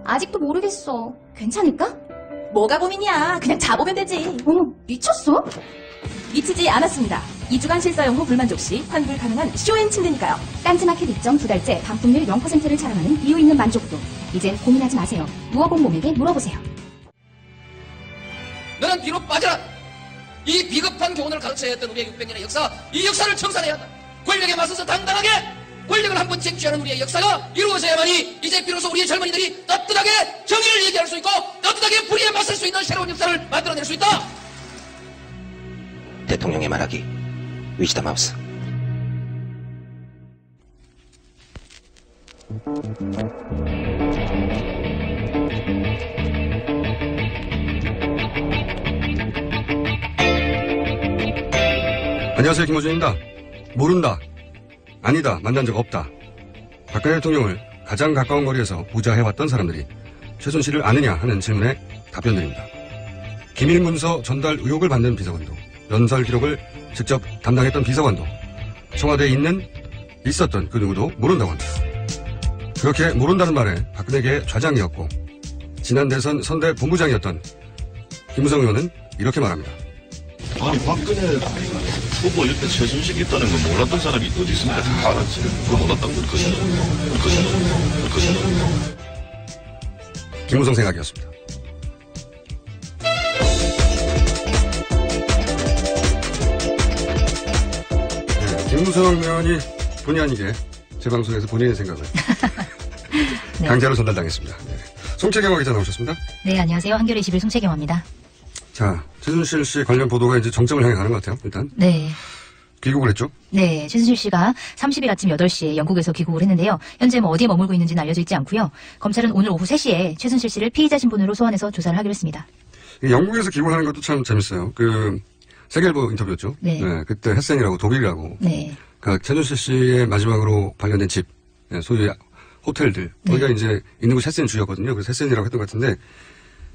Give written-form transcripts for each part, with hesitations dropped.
아직도 모르겠어. 괜찮을까? 뭐가 고민이야. 그냥 자보면 되지. 어머, 미쳤어? 미치지 않았습니다. 2주간 실사용 후 불만족 시 환불 가능한 쇼앤 침대니까요. 딴지마켓 입점 2달째 반품률 0%를 자랑하는 이유 있는 만족도. 이젠 고민하지 마세요. 무어본 몸에게 물어보세요. 너는 뒤로 빠져라. 이 비겁한 교훈을 가르쳐야 했던 우리의 600년의 역사, 이 역사를 청산해야 한다. 권력에 맞서서 당당하게 권력을 한번 쟁취하는 우리의 역사가 이루어져야만이 이제 비로소 우리의 젊은이들이 떳떳하게 정의를 얘기할 수 있고 떳떳하게 불의에 맞설 수 있는 새로운 역사를 만들어낼 수 있다. 대통령의 말하기 위즈덤 하우스. 안녕하세요, 김호준입니다. 모른다, 아니다, 만난 적 없다. 박근혜 대통령을 가장 가까운 거리에서 보좌해왔던 사람들이 최순실을 아느냐 하는 질문에 답변드립니다. 기밀문서 전달 의혹을 받는 비서관도, 연설 기록을 직접 담당했던 비서관도, 청와대에 있었던 그 누구도 모른다고 합니다. 그렇게 모른다는 말에 박근혜계의 좌장이었고 지난 대선 선대 본부장이었던 김무성 의원은 이렇게 말합니다. 아니 박근혜 후보 옆에 최순실 있다는 건 몰랐던 사람이 어디 있습니까? 다 알았지. 그거 몰랐다는 건 거짓말. 김무성 생각이었습니다. 네, 김무성 의원이 본의 아니게 제 방송에서 본인의 생각을 네. 강제로 전달당했습니다. 네. 송채경화 기자 나오셨습니다. 네, 안녕하세요. 한겨레 21 송채경화입니다. 자, 최순실 씨 관련 보도가 이제 정점을 향해 가는 것 같아요. 일단 네. 귀국을 했죠. 네, 최순실 씨가 30일 아침 8시에 영국에서 귀국을 했는데요. 현재 어디에 머물고 있는지는 알려져 있지 않고요. 검찰은 오늘 오후 3시에 최순실 씨를 피의자 신분으로 소환해서 조사를 하기로 했습니다. 영국에서 귀국하는 것도 참 재밌어요. 세계일보 인터뷰였죠. 네. 그때 헤센이라고 독일이라고. 네. 최순실 씨의 마지막으로 발견된 집, 소위 호텔들. 거기가 이제 있는 곳이 헤센 주였거든요. 그래서 헤센이라고 했던 것 같은데,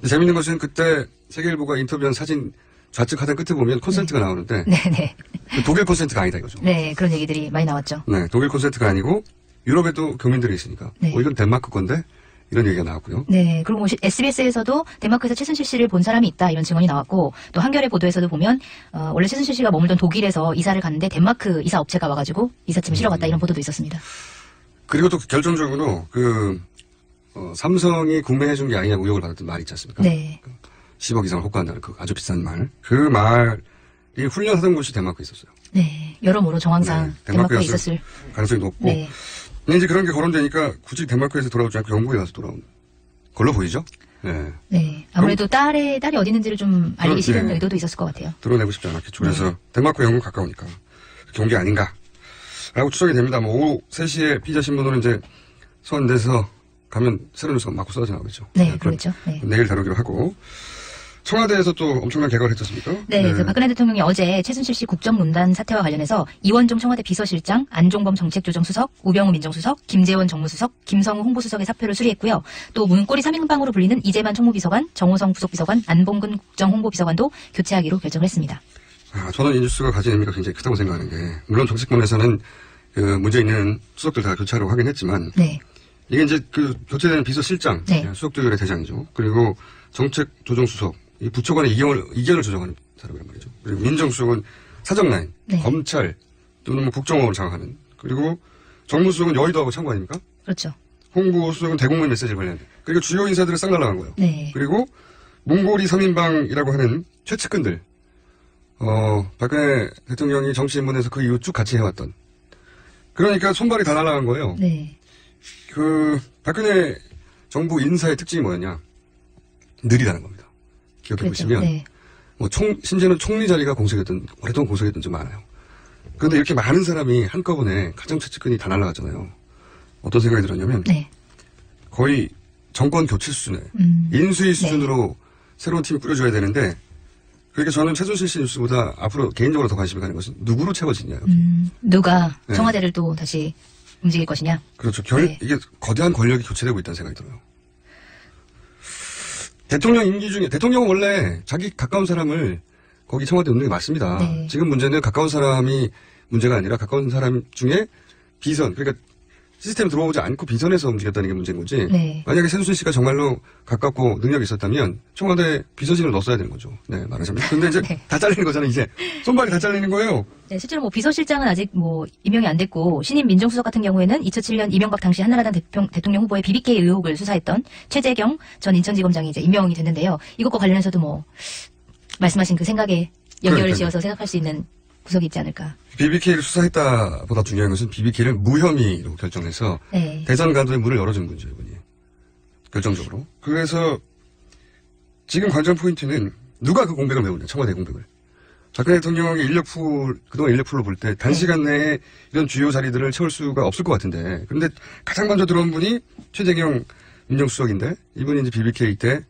재밌는 것은 그때 세계일보가 인터뷰한 사진 좌측 하단 끝에 보면 콘센트가 나오는데, 네. 독일 콘센트가 아니다 이거죠. 네, 그런 얘기들이 많이 나왔죠. 네, 독일 콘센트가 아니고 유럽에도 교민들이 있으니까. 네. 이건 덴마크 건데 이런 얘기가 나왔고요. 네, 그리고 SBS에서도 덴마크에서 최순실 씨를 본 사람이 있다 이런 증언이 나왔고 또 한겨레 보도에서도 보면 원래 최순실 씨가 머물던 독일에서 이사를 갔는데 덴마크 이사 업체가 와가지고 이삿짐을 실어 갔다 이런 보도도 있었습니다. 그리고 또 결정적으로 삼성이 구매해준 게 아니냐고 의혹을 받았던 말이 있지 않습니까? 네. 10억 이상을 호가한다는 그 아주 비싼 말. 그 말이 훈련하던 곳이 덴마크에 있었어요. 네, 여러모로 정황상 덴마크에 있었을 가능성이 높고. 네. 근데 이제 그런 게 거론되니까 굳이 덴마크에서 돌아오지 않고 영국에 가서 돌아온 걸로 보이죠? 네. 네, 아무래도 딸이 어디 있는지를 좀 알리기 싫은 네. 의도도 있었을 것 같아요. 드러내고 싶지 않았겠죠. 그래서 덴마크 영국 가까우니까 그렇게 온 게 아닌가 라고 추정이 됩니다. 오후 3시에 피의자 신분으로 이제 소환돼서 가면 새로운 뉴스가 막 쏟아져 나오겠죠. 네, 그렇죠. 네. 내일 다루기로 하고. 청와대에서 또 엄청난 개각을 했었습니까? 네, 그래서 박근혜 대통령이 어제 최순실 씨 국정농단 사태와 관련해서 이원종 청와대 비서실장, 안종범 정책조정수석, 우병우 민정수석, 김재원 정무수석, 김성우 홍보수석의 사표를 수리했고요. 또 문고리 3인방으로 불리는 이재만 총무비서관, 정호성 부속비서관, 안봉근 국정홍보비서관도 교체하기로 결정을 했습니다. 저는 이 뉴스가 가진 의미가 굉장히 크다고 생각하는 게, 물론 정치권에서는 문제 있는 수석들 다 교체하려고 하긴 했지만, 네. 이게 이제 교체되는 비서실장, 네. 수석들의 대장이죠. 그리고 정책조정수석, 이 부처 간의 이견을 조정하는 사람이란 말이죠. 그리고 민정수석은 사정라인, 네. 검찰 또는 국정원을 장악하는. 그리고 정무수석은 여의도하고 참고 아닙니까? 그렇죠. 홍보수석은 대국민 메시지를 관리하는. 그리고 주요 인사들을 싹 날라간 거예요. 네. 그리고 몽골이 3인방이라고 하는 최측근들. 박근혜 대통령이 정치인문에서 그 이후 쭉 같이 해왔던. 그러니까 손발이 다 날아간 거예요. 네. 박근혜 정부 인사의 특징이 뭐였냐? 느리다는 겁니다. 기억해 그렇죠. 보시면. 네. 심지어는 총리 자리가 오랫동안 공석했던 좀 많아요. 그런데 이렇게 많은 사람이 한꺼번에 가장 최측근이 다 날아갔잖아요. 어떤 생각이 들었냐면. 네. 거의 정권 교체 수준에 인수위 수준으로 새로운 팀이 꾸려져야 되는데, 그러니까 저는 최순실 씨 뉴스보다 앞으로 개인적으로 더 관심이 가는 것은 누구로 채워지냐. 누가 네. 청와대를 또 다시 움직일 것이냐. 그렇죠. 네. 이게 거대한 권력이 교체되고 있다는 생각이 들어요. 대통령 임기 중에, 대통령은 원래 자기 가까운 사람을 거기 청와대에 넣는 게 맞습니다. 네. 지금 문제는 가까운 사람이 문제가 아니라 가까운 사람 중에 비선, 그러니까 시스템에 들어오지 않고 비선에서 움직였다는 게 문제인 거지. 네. 만약에 최순실 씨가 정말로 가깝고 능력이 있었다면 청와대 비서진을 넣었어야 되는 거죠. 네, 말하자면. 근데 이제 네. 다 잘리는 거잖아요, 이제. 손발이 다 잘리는 거예요. 네, 실제로 뭐 비서실장은 아직 뭐 임명이 안 됐고 신임 민정수석 같은 경우에는 2007년 이명박 당시 한나라당 대통령 후보의 BBK 의혹을 수사했던 최재경 전 인천지검장이 이제 임명이 됐는데요. 이것과 관련해서도 뭐 말씀하신 그 생각에 연결을 그러니까요. 지어서 생각할 수 있는 구석이 있지 않을까. BBK를 수사했다 보다 중요한 것은 BBK를 무혐의로 결정해서 네. 대선 간도의 문을 열어준 분이죠, 이분이. 결정적으로. 그래서 지금 관전 포인트는 누가 그 공백을 메우냐, 청와대 공백을. 박근혜 대통령의 그동안 인력풀로 볼 때 단시간 내에 이런 주요 자리들을 채울 수가 없을 것 같은데. 그런데 가장 먼저 들어온 분이 최재경 민정수석인데 이분이 이제 BBK 때,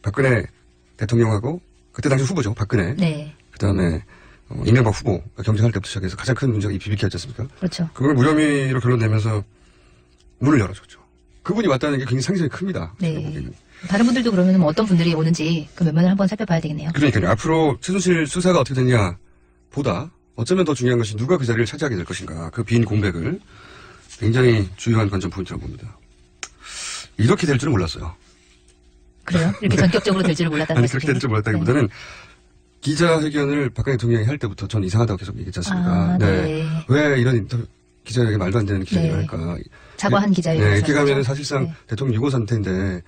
박근혜 대통령하고 그때 당시 후보죠, 박근혜. 네. 그 다음에 이명박 후보가 경쟁할 때부터 시작해서 가장 큰 문제가 이 BBK였지 않습니까? 그렇죠. 그걸 무혐의로 결론내면서 문을 열어줬죠. 그분이 왔다는 게 굉장히 상징이 큽니다. 제가 네. 보기에는. 다른 분들도 그러면 뭐 어떤 분들이 오는지 그 면면을 한번 살펴봐야 되겠네요. 그러니까요. 앞으로 최순실 수사가 어떻게 되냐 보다 어쩌면 더 중요한 것이 누가 그 자리를 차지하게 될 것인가. 그 빈 공백을 굉장히 중요한 관전 포인트라고 봅니다. 이렇게 될 줄은 몰랐어요. 그래요? 이렇게 전격적으로 될 줄을 몰랐다는 아니 말씀이세요? 그렇게 될 줄 몰랐다기보다는 기자회견을 박근혜 대통령이 할 때부터 전 이상하다고 계속 얘기했지 않습니까? 아, 네. 왜 이런 인터뷰 기자회견 말도 안 되는 기자회견을 네. 할까. 자과한 기자회견. 네, 이렇게 가면은 사실상 네. 대통령 유고 상태인데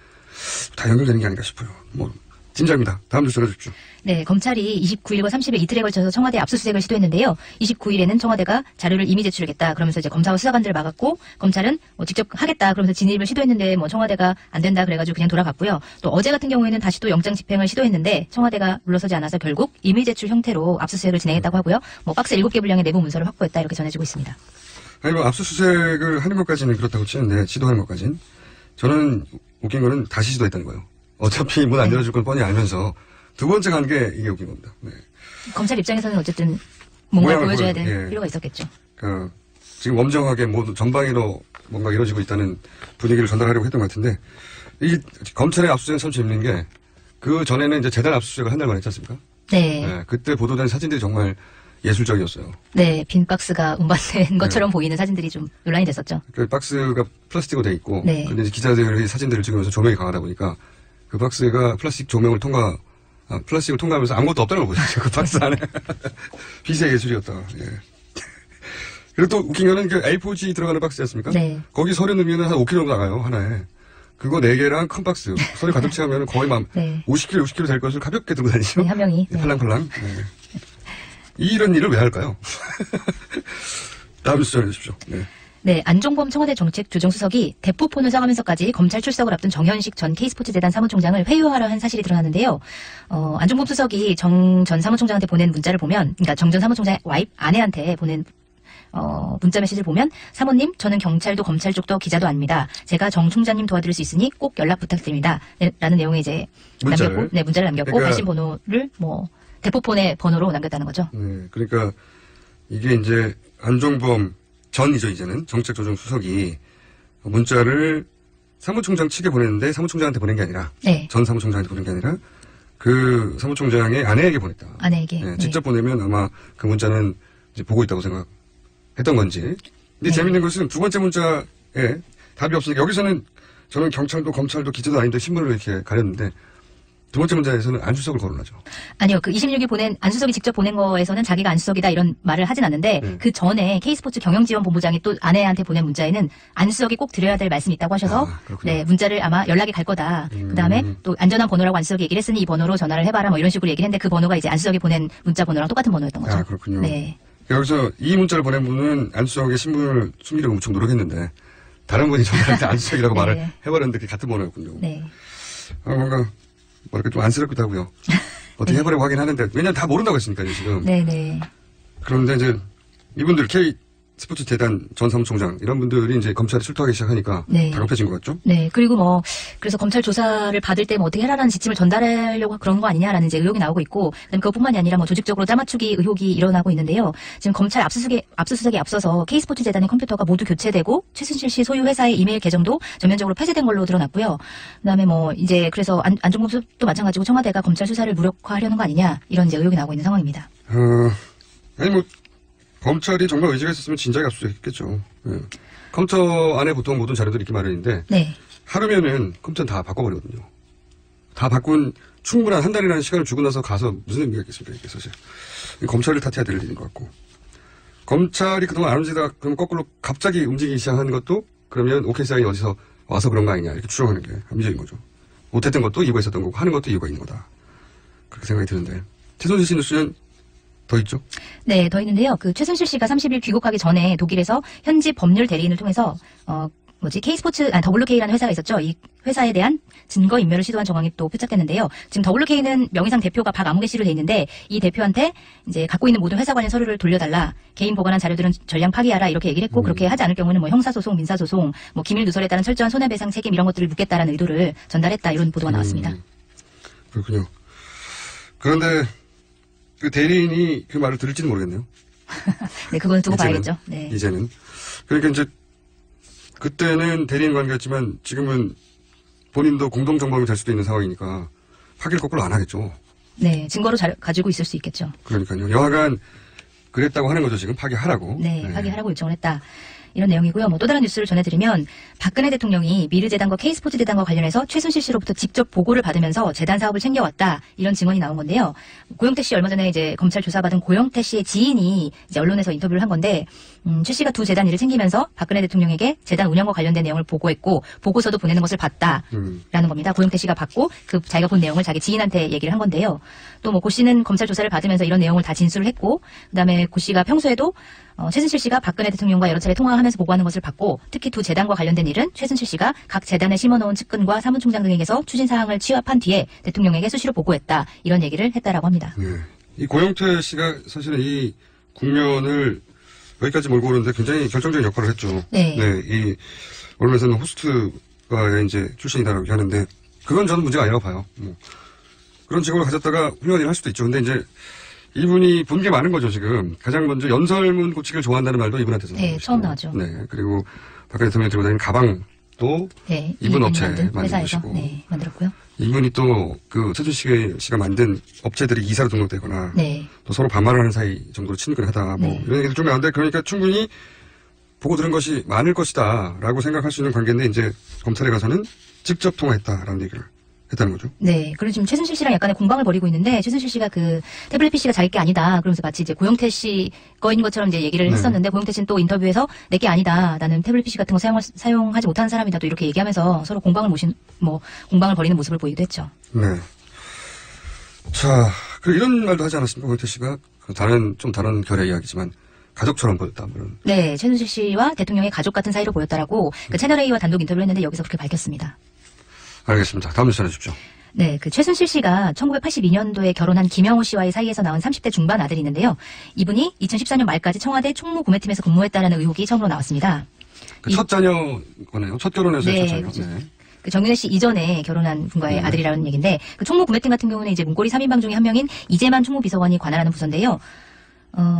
다 연결되는 게 아닌가 싶어요. 뭐 짐작입니다. 다음 뉴스 전해주십시오. 네, 검찰이 29일과 30일 이틀에 걸쳐서 청와대 압수수색을 시도했는데요. 29일에는 청와대가 자료를 이미 제출하겠다. 그러면서 이제 검사와 수사관들을 막았고, 검찰은 뭐 직접 하겠다. 그러면서 진입을 시도했는데 뭐 청와대가 안 된다. 그래가지고 그냥 돌아갔고요. 또 어제 같은 경우에는 다시 또 영장 집행을 시도했는데 청와대가 물러서지 않아서 결국 이미 제출 형태로 압수수색을 진행했다고 하고요. 뭐 박스 7개 분량의 내부 문서를 확보했다. 이렇게 전해지고 있습니다. 아니 뭐 압수수색을 하는 것까지는 그렇다고 치는데 시도하는 것까지는 저는 웃긴 거는 다시 시도했다는 거예요. 어차피 문 안 열어줄 건 뻔히 알면서 두 번째 간 게 이게 웃긴 겁니다. 네. 검찰 입장에서는 어쨌든 뭔가 모양을 보여줘야 보여줘. 될 예. 필요가 있었겠죠. 지금 엄정하게 모두 전방위로 뭔가 이루어지고 있다는 분위기를 전달하려고 했던 것 같은데 이 검찰의 압수수색은 참 재밌는 게 그 전에는 이제 재단 압수수색을 한 달만 했지 않습니까? 네. 네, 그때 보도된 사진들이 정말 예술적이었어요. 네, 빈 박스가 운반된 것처럼 보이는 사진들이 좀 논란이 됐었죠. 그 박스가 플라스틱으로 돼 있고, 네. 근데 이제 기자들이 사진들을 찍으면서 조명이 강하다 보니까 그 박스가 플라스틱 조명을 플라스틱을 통과하면서 아무것도 없다는 걸 보셨죠. 그 박스 안에. 빛의 예술이었다. 예. 그리고 또 웃긴 거는 그 A4G 들어가는 박스였습니까? 네. 거기 서류 넣으면 한 5kg 정도 나가요, 하나에. 그거 4개랑 큰 박스. 서류 가득 채우면 거의 네. 50kg, 60kg 될 것을 가볍게 들고 다니죠. 네, 한 명이. 네. 팔랑팔랑. 네. 이런 일을 왜 할까요? 다음 뉴스 전해주십시오. 네. 네, 안종범 청와대 정책조정수석이 대포폰을 써가면서까지 검찰 출석을 앞둔 정현식 전 K스포츠재단 사무총장을 회유하려 한 사실이 드러났는데요. 안종범 수석이 정 전 사무총장한테 보낸 문자를 보면, 그러니까 정 전 사무총장의 와이프 아내한테 보낸 문자 메시지를 보면 사모님 저는 경찰도 검찰 쪽도 기자도 아닙니다. 제가 정 총장님 도와드릴 수 있으니 꼭 연락 부탁드립니다. 네, 라는 내용의 이제 문자를? 남겼고, 네, 문자를 남겼고 그러니까- 발신 번호를 뭐 대포폰의 번호로 남겼다는 거죠. 네, 그러니까 이게 이제 안종범 전이죠, 이제는 정책조정수석이 문자를 사무총장 측에 보냈는데 사무총장한테 보낸 게 아니라 네, 전 사무총장한테 보낸 게 아니라 그 사무총장의 아내에게 보냈다. 아내에게. 네, 네. 직접 보내면 아마 그 문자는 이제 보고 있다고 생각했던 건지. 근데 네. 재밌는 것은 두 번째 문자에 답이 없으니까 여기서는 저는 경찰도 검찰도 기자도 아닌데 신문을 이렇게 가렸는데 두 번째 문자에서는 안수석을 거론하죠. 아니요, 그 26일 보낸 안수석이 직접 보낸 거에서는 자기가 안수석이다 이런 말을 하진 않는데 네. 그 전에 K스포츠 경영지원본부장이 또 아내한테 보낸 문자에는 안수석이 꼭 드려야 될 말씀이 있다고 하셔서 아, 그렇군요. 네 문자를 아마 연락이 갈 거다. 그다음에 또 안전한 번호라고 안수석이 얘기를 했으니 이 번호로 전화를 해봐라 뭐 이런 식으로 얘기를 했는데 그 번호가 이제 안수석이 보낸 문자 번호랑 똑같은 번호였던 거죠. 아, 그렇군요. 네. 여기서 이 문자를 보낸 분은 안수석의 신분을 숨기려고 엄청 노력했는데 다른 분이 저한테 안수석이라고 네. 말을 해버렸는데 그게 같은 번호였군요. 네. 뭔가 뭐랄까 좀 안쓰럽기도 하고요. 어떻게 네. 해보려고 하긴 하는데 왜냐면 다 모른다고 했으니까요 지금. 네, 네. 그런데 이제 이분들 K 스포츠 재단 전 사무총장 이런 분들이 이제 검찰에 출두하기 시작하니까 네. 다급해진 것 같죠? 네, 그리고 뭐, 그래서 검찰 조사를 받을 때 뭐 어떻게 해라라는 지침을 전달하려고 그런 거 아니냐라는 이제 의혹이 나오고 있고, 그다음에 그것뿐만이 아니라 뭐 조직적으로 짜맞추기 의혹이 일어나고 있는데요. 지금 검찰 압수수색에 앞서서 K스포츠 재단의 컴퓨터가 모두 교체되고, 최순실 씨 소유 회사의 이메일 계정도 전면적으로 폐쇄된 걸로 드러났고요. 그다음에 뭐, 이제 그래서 안종범 수석도 마찬가지고 청와대가 검찰 수사를 무력화하려는 거 아니냐, 이런 이제 의혹이 나오고 있는 상황입니다. 아니 뭐 검찰이 정말 의지가 있었으면 진작에 압수수색했겠죠. 예. 컴퓨터 안에 보통 모든 자료들이 이렇게 마련인데 네. 하루면은 컴퓨터는 다 바꿔버리거든요. 다 바꾼 충분한 한 달이라는 시간을 주고 나서 가서 무슨 의미가 있겠습니까, 이게 사실. 검찰을 탓해야 될 일인 것 같고. 검찰이 그동안 안 움직이다가 그럼 거꾸로 갑자기 움직이기 시작한 것도 그러면 오케이 사인이 어디서 와서 그런 거 아니냐 이렇게 추정하는 게 합리적인 거죠. 못했던 것도 이유가 있었던 거고 하는 것도 이유가 있는 거다. 그렇게 생각이 드는데. 최순실 씨 뉴스는 더 있죠? 네, 더 있는데요. 그 최순실 씨가 30일 귀국하기 전에 독일에서 현지 법률 대리인을 통해서 WK라는 회사가 있었죠. 이 회사에 대한 증거 인멸을 시도한 정황이 또 포착됐는데요. 지금 WK는 명의상 대표가 박아무개 씨로 돼 있는데 이 대표한테 이제 갖고 있는 모든 회사 관련 서류를 돌려달라. 개인 보관한 자료들은 전량 파기하라 이렇게 얘기를 했고 그렇게 하지 않을 경우는 뭐 형사소송, 민사소송, 뭐 기밀 누설에 따른 철저한 손해배상 책임 이런 것들을 묻겠다라는 의도를 전달했다 이런 보도가 나왔습니다. 그렇군요. 그런데 그 대리인이 그 말을 들을지는 모르겠네요. 네, 그건 두고 이제는, 봐야겠죠. 네. 이제는. 그러니까 이제 그때는 대리인 관계였지만 지금은 본인도 공동정범이 될 수도 있는 상황이니까 파기를 거꾸로 안 하겠죠. 네, 증거로 가지고 있을 수 있겠죠. 그러니까요. 여하간 그랬다고 하는 거죠. 지금 파기하라고. 네, 파기하라고 요청을 했다. 이런 내용이고요. 뭐 또 다른 뉴스를 전해드리면 박근혜 대통령이 미르재단과 K스포츠 재단과 관련해서 최순실 씨로부터 직접 보고를 받으면서 재단 사업을 챙겨왔다 이런 증언이 나온 건데요. 고영태 씨 얼마 전에 이제 검찰 조사받은 고영태 씨의 지인이 이제 언론에서 인터뷰를 한 건데 최 씨가 두 재단 일을 챙기면서 박근혜 대통령에게 재단 운영과 관련된 내용을 보고했고 보고서도 보내는 것을 봤다라는 겁니다. 고영태 씨가 받고 그 자기가 본 내용을 자기 지인한테 얘기를 한 건데요. 또 뭐 고 씨는 검찰 조사를 받으면서 이런 내용을 다 진술을 했고 그다음에 고 씨가 평소에도 최순실 씨가 박근혜 대통령과 여러 차례 통화하면서 보고하는 것을 봤고 특히 두 재단과 관련된 일은 최순실 씨가 각 재단에 심어놓은 측근과 사무총장 등에게서 추진 사항을 취합한 뒤에 대통령에게 수시로 보고했다 이런 얘기를 했다라고 합니다. 네. 이 고영태 씨가 사실은 이 국면을 여기까지 몰고 오는데 굉장히 결정적인 역할을 했죠. 네. 이 언론에서는 호스트가 이제 출신이다라고 하는데 그건 저는 문제가 아니라고 봐요. 그런 직업을 가졌다가 훌륭한 일을 할 수도 있죠. 근데 이제 이분이 본 게 많은 거죠, 지금. 가장 먼저 연설문 고치기를 좋아한다는 말도 이분한테서. 네, 처음 나왔죠. 네. 그리고 박근혜 대통령이 들고 다니는 가방도 네, 이분 업체 회사에서 만드시고. 네, 만들었고요. 이분이 또 그 최순실 씨가 만든 업체들이 이사로 등록되거나 네. 또 서로 반말을 하는 사이 정도로 친근하다. 뭐 네. 이런 얘기도 좀 나오는데 그러니까 충분히 보고 들은 것이 많을 것이다라고 생각할 수 있는 관계인데 이제 검찰에 가서는 직접 통화했다라는 얘기를 했다는 거죠. 네. 그리고 지금 최순실 씨랑 약간의 공방을 벌이고 있는데 최순실 씨가 그 태블릿 PC가 자기 게 아니다. 그러면서 마치 이제 고영태 씨 거인 것처럼 이제 얘기를 네. 했었는데 고영태 씨는 또 인터뷰에서 내게 아니다. 나는 태블릿 PC 같은 거 사용하지 못하는 사람이다. 또 이렇게 얘기하면서 서로 공방을 벌이는 모습을 보이기도 했죠. 네. 자, 그리고 이런 말도 하지 않았습니까? 고영태 씨가 좀 다른 결의 이야기지만 가족처럼 보였다. 그런. 네. 최순실 씨와 대통령의 가족 같은 사이로 보였다라고 그 채널A와 단독 인터뷰를 했는데 여기서 그렇게 밝혔습니다. 알겠습니다. 다음 뉴스 전해주십시오. 네, 그 최순실 씨가 1982년도에 결혼한 김영호 씨와의 사이에서 낳은 30대 중반 아들이 있는데요. 이분이 2014년 말까지 청와대 총무구매팀에서 근무했다는 의혹이 처음으로 나왔습니다. 그 첫 자녀거네요. 첫 결혼에서의 네, 첫 자녀. 그렇죠. 네. 그 정윤혜 씨 이전에 결혼한 분과의 아들이라는 얘기인데 그 총무구매팀 같은 경우는 이제 문고리 3인방 중에 한 명인 이재만 총무비서관이 관할하는 부서인데요.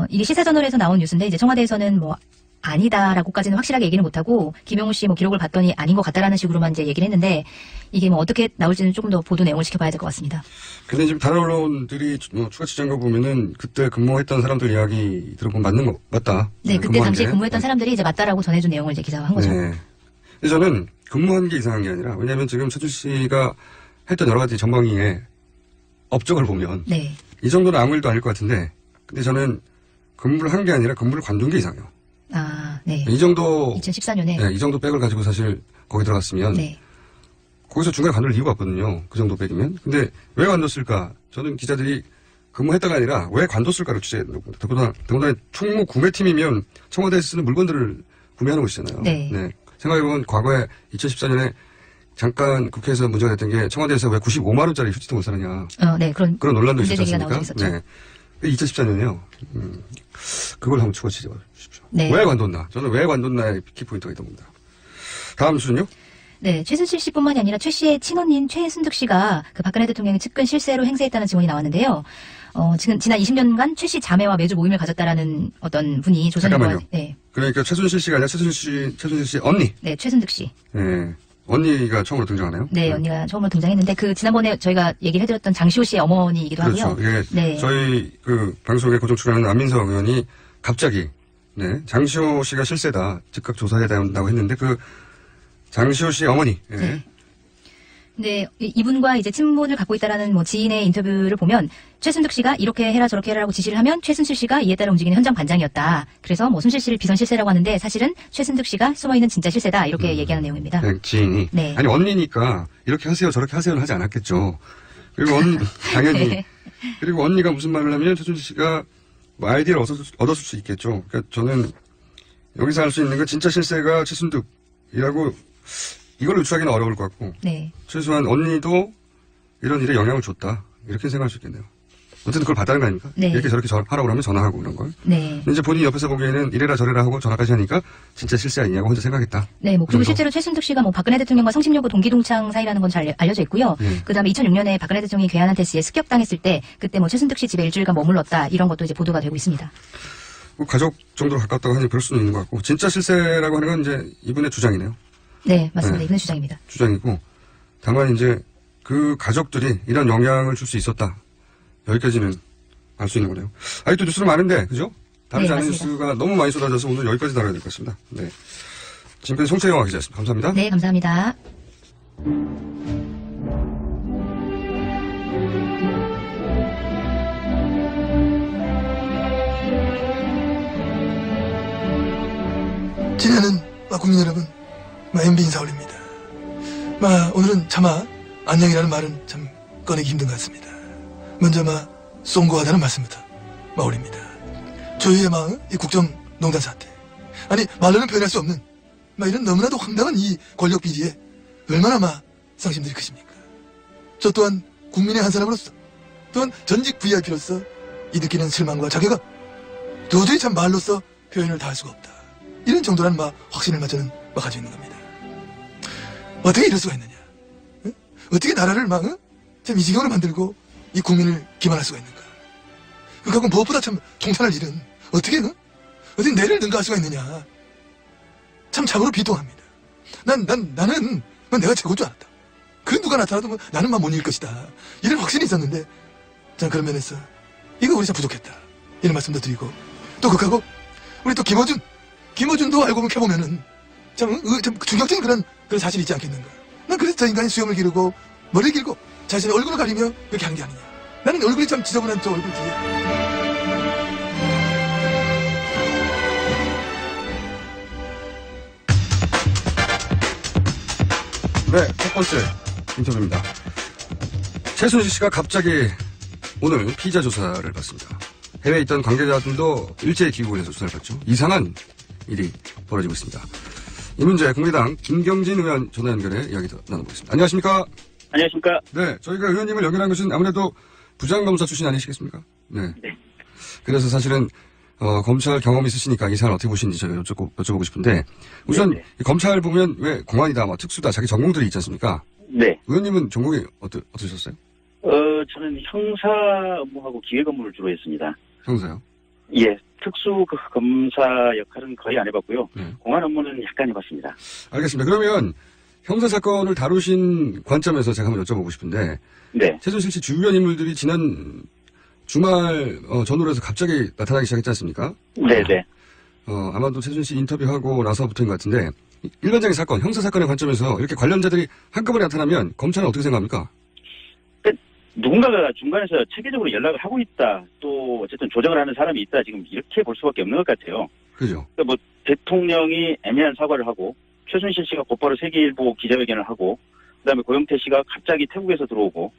이게 시사저널에서 나온 뉴스인데 이제 청와대에서는 뭐 아니다라고까지는 확실하게 얘기는 못하고 김영우 씨 뭐 기록을 봤더니 아닌 것 같다라는 식으로만 이제 얘기를 했는데 이게 뭐 어떻게 나올지는 조금 더 보도 내용을 지켜봐야 될 것 같습니다. 근데 지금 다른 언론들이 추가 취재한 거 보면은 그때 근무했던 사람들 이야기 들어보면 맞다. 네, 그때 근무한 당시에 게. 근무했던 사람들이 이제 맞다라고 전해준 내용을 이제 기사화한 거죠. 네. 근데 저는 근무한 게 이상한 게 아니라 왜냐하면 지금 최순실 씨가 했던 여러 가지 전방위의 업적을 보면 네. 이 정도는 아무 일도 아닐 것 같은데 근데 저는 근무를 한 게 아니라 근무를 관둔 게 이상해요. 아, 네. 이 정도 2014년에. 네, 이 정도 백을 가지고 사실 거기 들어갔으면 네. 거기서 중간에 관둘 이유가 없거든요. 그 정도 백이면. 근데 왜 관뒀을까? 저는 기자들이 근무했다가 아니라 왜 관뒀을까를 취재했던 겁니다. 더군다나 총무 구매팀이면 청와대에서 쓰는 물건들을 구매하는 곳이잖아요. 네. 생각해보면 과거에 2014년에 잠깐 국회에서 문제가 됐던 게 청와대에서 왜 95만 원짜리 휴지통을 사느냐. 네, 그런 논란도 문제 있었지 제기가 나온 않습니까? 적이 있었죠. 2014년이요. 그걸 한번 추가 취재해 주십시오. 네. 왜 관뒀나? 저는 왜 관뒀나의 키포인트가 있던 겁니다. 다음 순요? 네, 최순실 씨뿐만이 아니라 최 씨의 친언니인 최순득 씨가 그 박근혜 대통령의 측근 실세로 행세했다는 증언이 나왔는데요. 지금 지난 20년간 최 씨 자매와 매주 모임을 가졌다라는 어떤 분이 잠깐만요. 네, 그러니까 최순실 씨가 아니라 최순실 씨 언니. 네, 최순득 씨. 네. 언니가 처음으로 등장하나요? 네, 언니가 처음으로 등장했는데 그 지난번에 저희가 얘기를 해드렸던 장시호 씨의 어머니이기도 그렇죠. 하고요. 예. 네. 저희 그 방송에 고정 출연하는 안민석 의원이 갑자기 네, 장시호 씨가 실세다. 즉각 조사해야 된다고 했는데 그 장시호 씨 어머니. 예. 네. 네, 이분과 이제 친분을 갖고 있다라는 뭐 지인의 인터뷰를 보면 최순득 씨가 이렇게 해라 저렇게 해라라고 지시를 하면 최순실 씨가 이에 따라 움직이는 현장 반장이었다. 그래서 뭐 순실 씨를 비선 실세라고 하는데 사실은 최순득 씨가 숨어있는 진짜 실세다. 이렇게 얘기하는 내용입니다. 그냥 지인이. 네. 아니 언니니까 이렇게 하세요 저렇게 하세요는 하지 않았겠죠. 그리고 당연히. 네. 그리고 언니가 무슨 말을 하면 최순실 씨가 뭐 아이디어를 얻었을 수 있겠죠. 그러니까 저는 여기서 할 수 있는 건 진짜 실세가 최순득이라고 이걸 유추하기는 어려울 것 같고 네. 최소한 언니도 이런 일에 영향을 줬다. 이렇게 생각할 수 있겠네요. 어쨌든 그걸 봤다는 거 아닙니까? 네. 이렇게 저렇게 하라고 그러면 전화하고 이런 걸. 네. 근데 이제 본인이 옆에서 보기에는 이래라 저래라 하고 전화까지 하니까 진짜 실세 아니냐고 혼자 생각했다. 네, 뭐, 그 그리고 정도? 실제로 최순득 씨가 뭐 박근혜 대통령과 성심여고 동기동창 사이라는 건 잘 알려져 있고요. 그 다음에 2006년에 박근혜 대통령이 괴한한 테스에 습격당했을 때 그때 뭐 최순득 씨 집에 일주일간 머물렀다. 이런 것도 이제 보도가 되고 있습니다. 뭐 가족 정도로 가깝다고 하니 그럴 수는 있는 것 같고 진짜 실세라고 하는 건 이제 이분의 주장이네요. 네, 맞습니다. 네. 이분의 주장입니다. 주장이고 다만 이제 그 가족들이 이런 영향을 줄 수 있었다. 여기까지는 알 수 있는 거네요. 아직도 뉴스는 많은데 그죠? 다르지 네, 않은 맞습니다. 뉴스가 너무 많이 쏟아져서 오늘 여기까지 다뤄야 될 것 같습니다. 네. 지금까지 송채영아 기자였습니다. 감사합니다. 네, 감사합니다. 지내는 국민 여러분, MB 인사 올립니다. 오늘은 차마 안녕이라는 말은 참 꺼내기 힘든 것 같습니다. 먼저 송구하다는 말씀부터 올립니다. 조희의 이 국정농단 사태, 아니 말로는 표현할 수 없는 이런 너무나도 황당한 이 권력 비리에 얼마나 상심들이 크십니까? 저 또한 국민의 한 사람으로서 또한 전직 VIP로서 이 느끼는 실망과 자괴감 도저히 참 말로써 표현을 다 할 수가 없다. 이런 정도라는 확신을 저는 가지고 있는 겁니다. 어떻게 이럴 수가 있느냐? 응? 어떻게 나라를 참 이 지경으로 만들고 이 국민을 기만할 수가 있는가? 그하고 무엇보다 참 통탄할 일은 어떻게 내를 능가할 수가 있느냐? 참 참으로 비통합니다. 나는 내가 최고인 줄 알았다. 그 누가 나타나도 나는 못 이길 것이다. 이런 확신이 있었는데 전 그런 면에서 이거 우리 참 부족했다. 이런 말씀도 드리고 또 그하고 우리 또 김어준도 알고 보면은 참 충격적인 그런 사실이 있지 않겠는가. 난 그래서 저 인간이 수염을 기르고 머리를 길고 자신의 얼굴을 가리며 이렇게 하는 게 아니냐. 나는 얼굴이 참 지저분한 저 얼굴 뒤에 네, 첫 번째 인터뷰입니다. 최순실 씨가 갑자기 오늘 피의자 조사를 받습니다. 해외에 있던 관계자들도 일제히 귀국을 해서 조사를 받죠. 이상한 일이 벌어지고 있습니다. 이 문제 국민의당 김경진 의원 전화 연결해 이야기 나눠보겠습니다. 안녕하십니까? 안녕하십니까? 네, 저희가 의원님을 연결한 것은 아무래도 부장검사 출신 아니시겠습니까? 네. 네. 그래서 사실은 검찰 경험 있으시니까 이 사안을 어떻게 보시는지 저희가 여쭤보고 싶은데 우선 네네. 검찰 보면 왜 공안이다, 특수다, 자기 전공들이 있지 않습니까? 네. 의원님은 전공이 어떠셨어요? 저는 형사 업무하고 기획 업무를 주로 했습니다. 형사요? 예. 특수 검사 역할은 거의 안 해봤고요. 네. 공안 업무는 약간 해봤습니다. 알겠습니다. 그러면 형사 사건을 다루신 관점에서 제가 한번 여쭤보고 싶은데 네. 최순실 씨 주변 인물들이 지난 주말 전후로 해서 갑자기 나타나기 시작했지 않습니까? 네네. 아마도 최순실 씨 인터뷰하고 나서부터인 것 같은데 일반적인 사건, 형사 사건의 관점에서 이렇게 관련자들이 한꺼번에 나타나면 검찰은 어떻게 생각합니까? 누군가가 중간에서 체계적으로 연락을 하고 있다. 또 어쨌든 조정을 하는 사람이 있다. 지금 이렇게 볼 수밖에 없는 것 같아요. 그죠? 그러니까 대통령이 애매한 사과를 하고 최순실 씨가 곧바로 세계일보 기자회견을 하고 그다음에 고영태 씨가 갑자기 태국에서 들어오고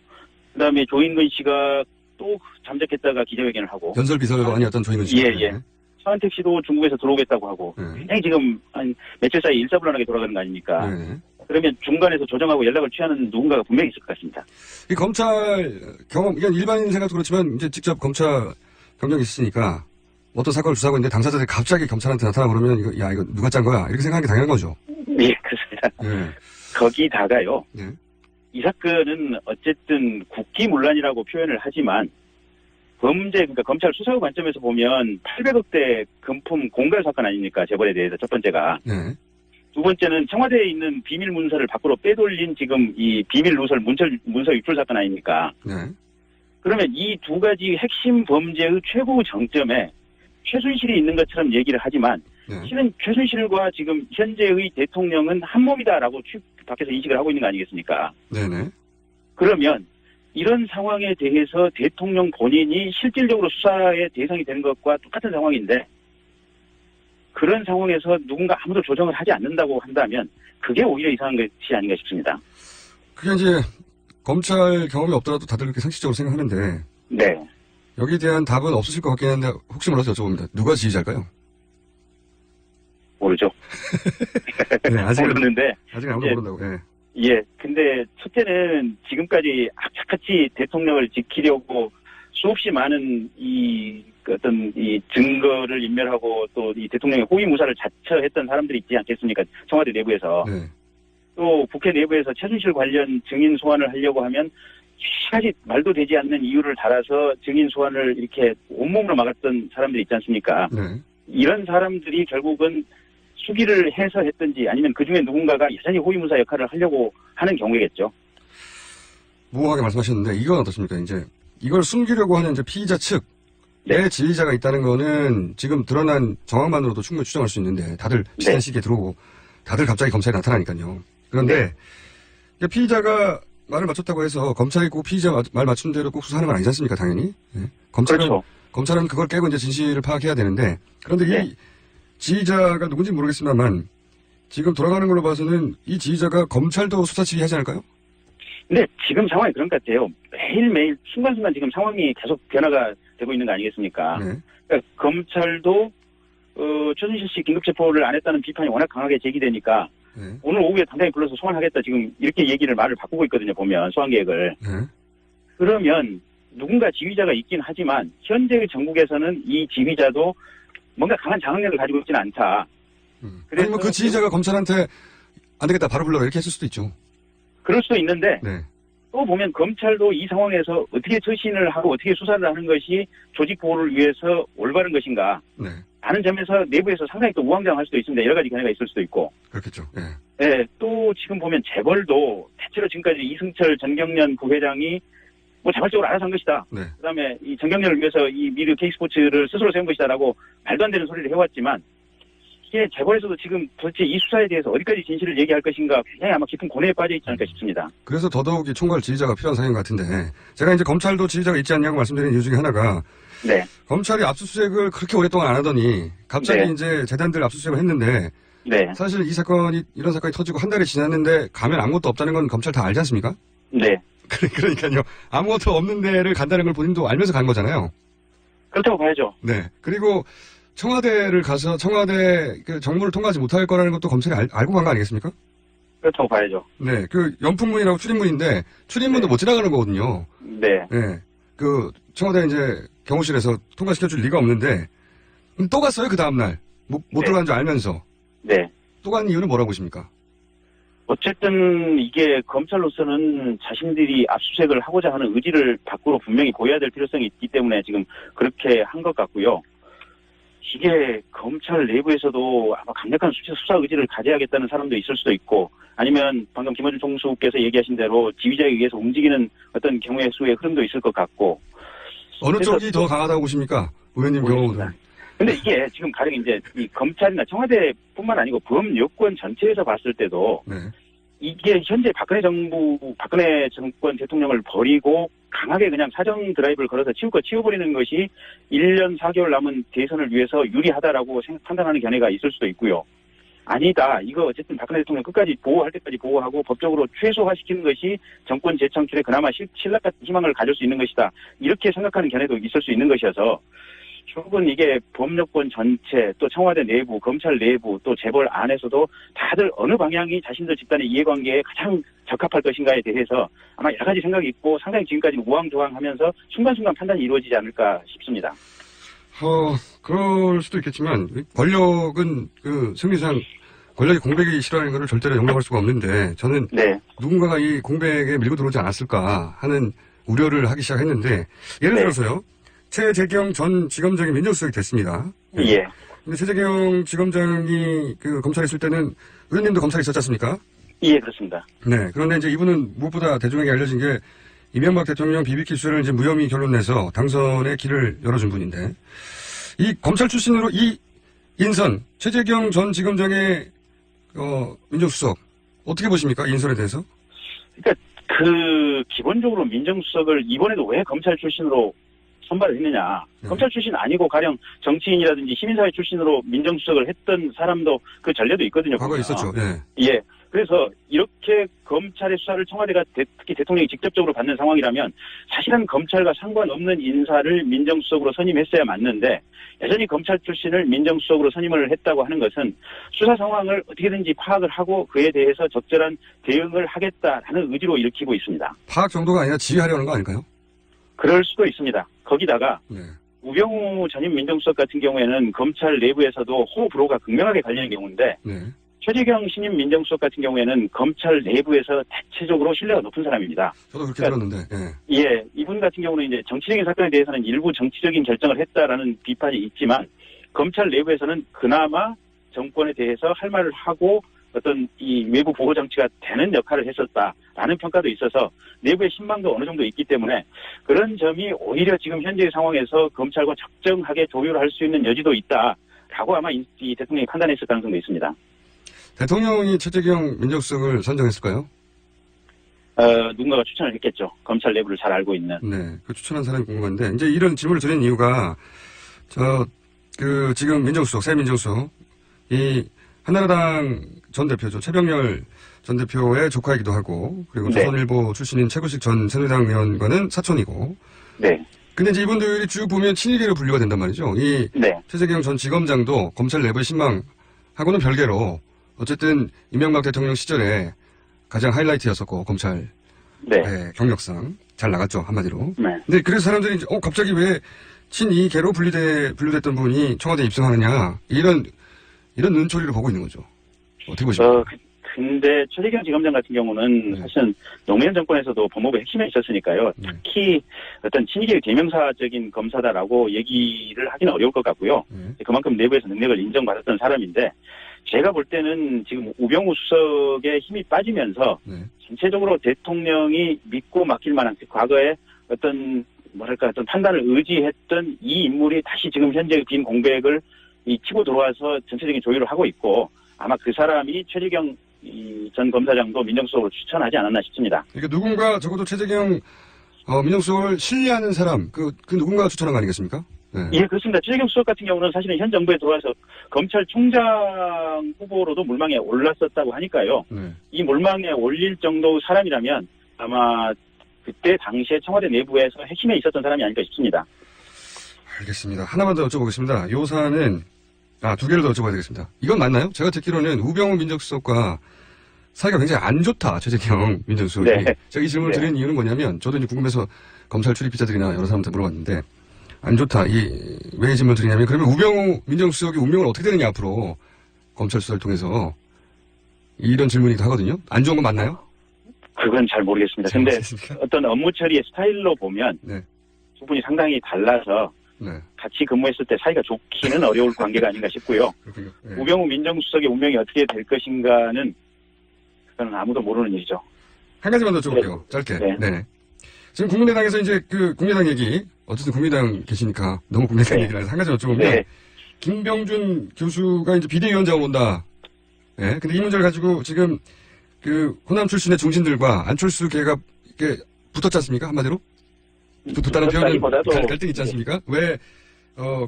그다음에 조인근 씨가 또 잠적했다가 기자회견을 하고 연설 비서관이었던 조인근 씨. 예. 서한택 씨도 중국에서 들어오겠다고 하고 네. 굉장히 지금 한 며칠 사이 일사불란하게 돌아가는 거 아닙니까? 네. 그러면 중간에서 조정하고 연락을 취하는 누군가가 분명히 있을 것 같습니다. 이 검찰 경험, 이건 일반인 생각도 그렇지만 이제 직접 검찰 경력이 있으니까 어떤 사건을 수사하고 있는데 당사자들이 갑자기 검찰한테 나타나고 그러면 이거 누가 짠 거야? 이렇게 생각하는 게 당연한 거죠. 예, 그렇습니다. 네. 거기다가요. 네. 이 사건은 어쨌든 국기문란이라고 표현을 하지만 그러니까 검찰 수사 관점에서 보면 800억대 금품 공갈 사건 아닙니까? 재벌에 대해서 첫 번째가. 네. 두 번째는 청와대에 있는 비밀 문서를 밖으로 빼돌린 지금 이 비밀 누설 문서 유출 사건 아닙니까? 네. 그러면 이 두 가지 핵심 범죄의 최고 정점에 최순실이 있는 것처럼 얘기를 하지만 네. 실은 최순실과 지금 현재의 대통령은 한 몸이다라고 밖에서 인식을 하고 있는 거 아니겠습니까? 네네. 그러면 이런 상황에 대해서 대통령 본인이 실질적으로 수사의 대상이 되는 것과 똑같은 상황인데 그런 상황에서 누군가 아무도 조정을 하지 않는다고 한다면 그게 오히려 이상한 것이 아닌가 싶습니다. 그게 이제 검찰 경험이 없더라도 다들 그렇게 상식적으로 생각하는데 네. 여기에 대한 답은 없으실 것 같긴 한데 혹시 몰라서 여쭤봅니다. 누가 지휘자일까요? 모르죠. 네, 아직은 모르는데. 아직 아무도 이제 모른다고. 예. 예. 근데 첫째는 지금까지 악착같이 대통령을 지키려고 수없이 많은 어떤 증거를 인멸하고 또 이 대통령의 호위무사를 자처했던 사람들이 있지 않겠습니까? 청와대 내부에서. 네. 또 국회 내부에서 최순실 관련 증인 소환을 하려고 하면 사실 말도 되지 않는 이유를 달아서 증인 소환을 이렇게 온몸으로 막았던 사람들이 있지 않습니까? 네. 이런 사람들이 결국은 수기를 해서 했든지 아니면 그중에 누군가가 여전히 호위무사 역할을 하려고 하는 경우겠죠. 모호하게 말씀하셨는데 이건 어떻습니까? 이제 이걸 숨기려고 하는 이제 피의자 측 내 네. 지휘자가 있다는 거는 지금 드러난 정황만으로도 충분히 추정할 수 있는데 다들 비슷한 네. 시기에 들어오고 다들 갑자기 검찰에 나타나니까요. 그런데 피의자가 말을 맞췄다고 해서 검찰이 꼭 피의자 말 맞춘 대로 꼭 수사하는 건 아니지 않습니까? 당연히. 예. 그렇죠. 검찰은 그걸 깨고 이제 진실을 파악해야 되는데 그런데 네. 이 지휘자가 누군지 모르겠습니다만 지금 돌아가는 걸로 봐서는 이 지휘자가 검찰도 수사 지휘하지 않을까요? 근데 지금 상황이 그런 것 같아요. 매일매일 순간순간 지금 상황이 계속 변화가 되고 있는 거 아니겠습니까? 네. 그러니까 검찰도 최순실 씨 긴급체포를 안 했다는 비판이 워낙 강하게 제기되니까 네. 오늘 오후에 당장에 불러서 소환하겠다 지금 이렇게 말을 바꾸고 있거든요. 보면 소환 계획을. 네. 그러면 누군가 지휘자가 있긴 하지만 현재의 정국에서는 이 지휘자도 뭔가 강한 장악력을 가지고 있지는 않다. 아니 뭐 그 지휘자가 검찰한테 안 되겠다 바로 불러라 이렇게 했을 수도 있죠. 그럴 수도 있는데 네. 또 보면 검찰도 이 상황에서 어떻게 처신을 하고 어떻게 수사를 하는 것이 조직 보호를 위해서 올바른 것인가 네. 하는 점에서 내부에서 상당히 또 우왕좌왕할 수도 있습니다. 여러 가지 견해가 있을 수도 있고. 그렇겠죠. 예. 네, 또 지금 보면 재벌도 대체로 지금까지 이승철 전경련 부회장이 뭐 자발적으로 알아서 한 것이다. 네. 그다음에 이 전경련을 위해서 이 미르 K스포츠를 스스로 세운 것이다라고 말도 안 되는 소리를 해왔지만 이게 재벌에서도 지금 도대체 이 수사에 대해서 어디까지 진실을 얘기할 것인가 굉장히 아마 깊은 고뇌에 빠져 있지 않을까 싶습니다. 그래서 더더욱이 총괄 지휘자가 필요한 상황인 것 같은데 제가 이제 검찰도 지휘자가 있지 않냐고 말씀드린 이유 중에 하나가 네, 검찰이 압수수색을 그렇게 오랫동안 안 하더니 갑자기 네. 이제 재단들 압수수색을 했는데 네, 사실 이런 사건이 터지고 한 달이 지났는데 가면 아무것도 없다는 건 검찰 다 알지 않습니까? 네. 그러니까요. 아무것도 없는 데를 간다는 걸 본인도 알면서 간 거잖아요. 그렇다고 봐야죠. 네. 그리고 청와대를 가서 청와대 그 정보를 통과하지 못할 거라는 것도 검찰이 알고 간 거 아니겠습니까? 그렇다고 봐야죠. 네. 그 연풍문이라고 출입문인데 출입문도 네. 못 지나가는 거거든요. 네, 네. 그 청와대 이제 경호실에서 통과시켜줄 리가 없는데 또 갔어요 그 다음날 못 네. 들어간 줄 알면서 네. 또 간 이유는 뭐라고 보십니까? 어쨌든 이게 검찰로서는 자신들이 압수수색을 하고자 하는 의지를 밖으로 분명히 보여야 될 필요성이 있기 때문에 지금 그렇게 한 것 같고요. 이게 검찰 내부에서도 아마 강력한 수사 의지를 가져야겠다는 사람도 있을 수도 있고 아니면 방금 김어준 총수께서 얘기하신 대로 지휘자에 의해서 움직이는 어떤 경우의 수의 흐름도 있을 것 같고 어느 그래서 쪽이 더 강하다고 보십니까? 의원님 경우는. 근데 이게 지금 가령 이제 이 검찰이나 청와대뿐만 아니고 범여권 전체에서 봤을 때도 네. 이게 현재 박근혜 정권 대통령을 버리고 강하게 그냥 사정 드라이브를 걸어서 치워버리는 것이 1년 4개월 남은 대선을 위해서 유리하다라고 판단하는 견해가 있을 수도 있고요. 아니다. 이거 어쨌든 박근혜 대통령 끝까지 보호할 때까지 보호하고 법적으로 최소화시키는 것이 정권 재창출에 그나마 신락 같은 희망을 가질 수 있는 것이다. 이렇게 생각하는 견해도 있을 수 있는 것이어서 결국은 이게 법여권 전체 또 청와대 내부 검찰 내부 또 재벌 안에서도 다들 어느 방향이 자신들 집단의 이해관계에 가장 적합할 것인가에 대해서 아마 여러 가지 생각이 있고 상당히 지금까지는 우왕좌왕하면서 순간순간 판단이 이루어지지 않을까 싶습니다. 그럴 수도 있겠지만 권력은 그 승리상 권력이 공백이 싫어하는 것을 절대로 용납할 수가 없는데 저는 네. 누군가가 이 공백에 밀고 들어오지 않았을까 하는 우려를 하기 시작했는데 예를 네. 들어서요. 최재경 전 지검장이 민정수석이 됐습니다. 예. 근데 최재경 지검장이 그 검찰에 있을 때는 의원님도 검찰에 있었지 않습니까? 예, 그렇습니다. 네. 그런데 이제 이분은 무엇보다 대중에게 알려진 게 이명박 대통령 BBQ 수사를 이제 무혐의 결론 내서 당선의 길을 열어준 분인데 이 검찰 출신으로 이 인선, 최재경 전 지검장의, 민정수석, 어떻게 보십니까? 이 인선에 대해서? 그러니까 기본적으로 민정수석을 이번에도 왜 검찰 출신으로 선발을 했느냐. 검찰 출신 아니고 가령 정치인이라든지 시민사회 출신으로 민정수석을 했던 사람도 그 전례도 있거든요. 과거에 보면. 있었죠. 예. 예. 그래서 이렇게 검찰의 수사를 청와대가 특히 대통령이 직접적으로 받는 상황이라면 사실은 검찰과 상관없는 인사를 민정수석으로 선임했어야 맞는데 여전히 검찰 출신을 민정수석으로 선임을 했다고 하는 것은 수사 상황을 어떻게든지 파악을 하고 그에 대해서 적절한 대응을 하겠다라는 의지로 일으키고 있습니다. 파악 정도가 아니라 지휘하려는 거 아닐까요? 그럴 수도 있습니다. 거기다가 네. 우병우 전임 민정수석 같은 경우에는 검찰 내부에서도 호불호가 극명하게 갈리는 경우인데 네. 최재경 신임 민정수석 같은 경우에는 검찰 내부에서 대체적으로 신뢰가 높은 사람입니다. 저도 그렇게 그러니까, 들었는데, 예. 예, 이분 같은 경우는 이제 정치적인 사건에 대해서는 일부 정치적인 결정을 했다라는 비판이 있지만 검찰 내부에서는 그나마 정권에 대해서 할 말을 하고 어떤 이 외부 보호 장치가 되는 역할을 했었다라는 평가도 있어서 내부의 신망도 어느 정도 있기 때문에 그런 점이 오히려 지금 현재의 상황에서 검찰과 적정하게 조율을 할 수 있는 여지도 있다라고 아마 이 대통령이 판단했을 가능성도 있습니다. 대통령이 최재경 민정수석을 선정했을까요? 누군가가 추천을 했겠죠. 검찰 내부를 잘 알고 있는. 네. 그 추천한 사람이 궁금한데, 이제 이런 질문을 드린 이유가, 지금 민정수석, 새 민정수석, 이 한나라당 전 대표죠. 최병렬 전 대표의 조카이기도 하고, 그리고 네. 조선일보 출신인 최구식 전 새누리당 의원과는 사촌이고. 네. 근데 이제 이분들이 쭉 보면 친일계로 분류가 된단 말이죠. 이 네. 최재경 전 지검장도 검찰 내부의 신망하고는 별개로 어쨌든 이명박 대통령 시절에 가장 하이라이트였었고 검찰 네. 경력상 잘 나갔죠 한마디로. 네. 근데 그래서 사람들이 이제 갑자기 왜 친이계로 분류됐던 분이 청와대에 입성하느냐 이런 눈초리를 보고 있는 거죠. 어떻게 보십니까? 근데 최재경 지검장 같은 경우는 네. 사실은 노무현 정권에서도 법무부 핵심에 있었으니까요. 네. 특히 어떤 친이계 대명사적인 검사다라고 얘기를 하기는 어려울 것 같고요. 네. 그만큼 내부에서 능력을 인정받았던 사람인데 제가 볼 때는 지금 우병우 수석의 힘이 빠지면서 네. 전체적으로 대통령이 믿고 맡길 만한 과거에 어떤 판단을 의지했던 이 인물이 다시 지금 현재 빈 공백을 치고 들어와서 전체적인 조율을 하고 있고 아마 그 사람이 최재경 전 검사장도 민정수석으로 추천하지 않았나 싶습니다. 그러니까 누군가 적어도 최재경 민정수석을 신뢰하는 사람 그 누군가가 추천한 거 아니겠습니까? 네. 예, 그렇습니다. 최재경 수석 같은 경우는 사실은 현 정부에 들어와서 검찰총장 후보로도 물망에 올랐었다고 하니까요. 네. 이 물망에 올릴 정도의 사람이라면 아마 그때 당시에 청와대 내부에서 핵심에 있었던 사람이 아닐까 싶습니다. 알겠습니다. 하나만 더 여쭤보겠습니다. 요 사안은 두 개를 더 여쭤봐야 되겠습니다. 이건 맞나요? 제가 듣기로는 우병우 민정수석과 사이가 굉장히 안 좋다. 최재경 민정수석이. 네. 제가 이 질문을 네. 드리는 이유는 뭐냐면 저도 이제 궁금해서 검찰 출입 기자들이나 여러 사람한테 물어봤는데 안 좋다. 왜 이 질문을 드리냐면 그러면 우병우 민정수석의 운명은 어떻게 되느냐 앞으로 검찰 수사를 통해서 이런 질문이기도 하거든요. 안 좋은 건 맞나요? 그건 잘 모르겠습니다. 근데 모르겠습니까? 어떤 업무 처리의 스타일로 보면 네. 두 분이 상당히 달라서 네. 같이 근무했을 때 사이가 좋기는 어려울 관계가 아닌가 싶고요. 그렇군요. 네. 우병우 민정수석의 운명이 어떻게 될 것인가는 그건 아무도 모르는 일이죠. 한 가지만 더 여쭤볼게요. 짧게. 네. 네네. 지금 국민의당에서 이제 국민의당 얘기, 어쨌든 국민의당 계시니까 너무 국민의당 네. 얘기를 해서 한 가지 여쭤보면, 네. 김병준 교수가 이제 비대위원장으로 온다. 네. 근데 이 문제를 가지고 지금 호남 출신의 중진들과 안철수 계가 이렇게 붙었지 않습니까? 한마디로? 붙었다는 표현은 붙었다기보다도- 갈등이 있지 않습니까? 왜,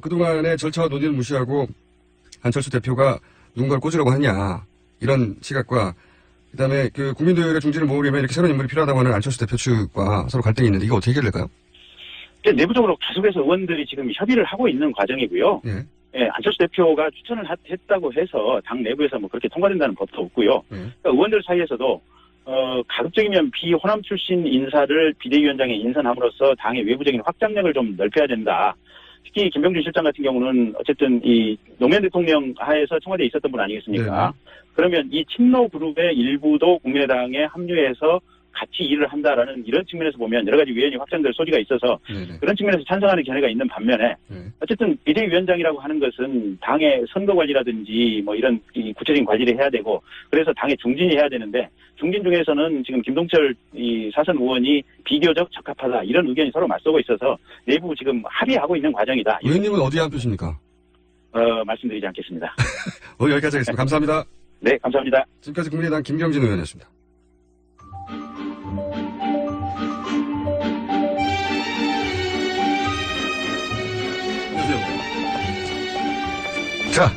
그동안의 절차와 논의를 무시하고 안철수 대표가 누군가를 꽂으라고 하냐. 이런 시각과 그다음에 국민들의 중지를 모으려면 이렇게 새로운 인물이 필요하다고 하는 안철수 대표 측과 서로 갈등이 있는데 이거 어떻게 해결될까요? 내부적으로 계속해서 의원들이 지금 협의를 하고 있는 과정이고요. 예. 예, 안철수 대표가 추천을 했다고 해서 당 내부에서 그렇게 통과된다는 법도 없고요. 그러니까 의원들 사이에서도 가급적이면 비호남 출신 인사를 비대위원장에 인선함으로써 당의 외부적인 확장력을 좀 넓혀야 된다. 특히 김병준 실장 같은 경우는 어쨌든 이 노무현 대통령 하에서 청와대에 있었던 분 아니겠습니까? 네. 그러면 이 친노 그룹의 일부도 국민의당에 합류해서 같이 일을 한다라는 이런 측면에서 보면 여러 가지 위원이 확장될 소지가 있어서 네네. 그런 측면에서 찬성하는 견해가 있는 반면에 네. 어쨌든 비대위원장이라고 하는 것은 당의 선거 관리라든지 뭐 이런 이 구체적인 관리를 해야 되고 그래서 당의 중진이 해야 되는데 중진 중에서는 지금 김동철 이 사선 의원이 비교적 적합하다 이런 의견이 서로 맞서고 있어서 내부 지금 합의하고 있는 과정이다. 의원님은 어디에 한 표십니까? 말씀드리지 않겠습니다. 오늘 여기까지 하겠습니다. 감사합니다. 네, 감사합니다. 지금까지 국민의당 김경진 의원이었습니다. 자,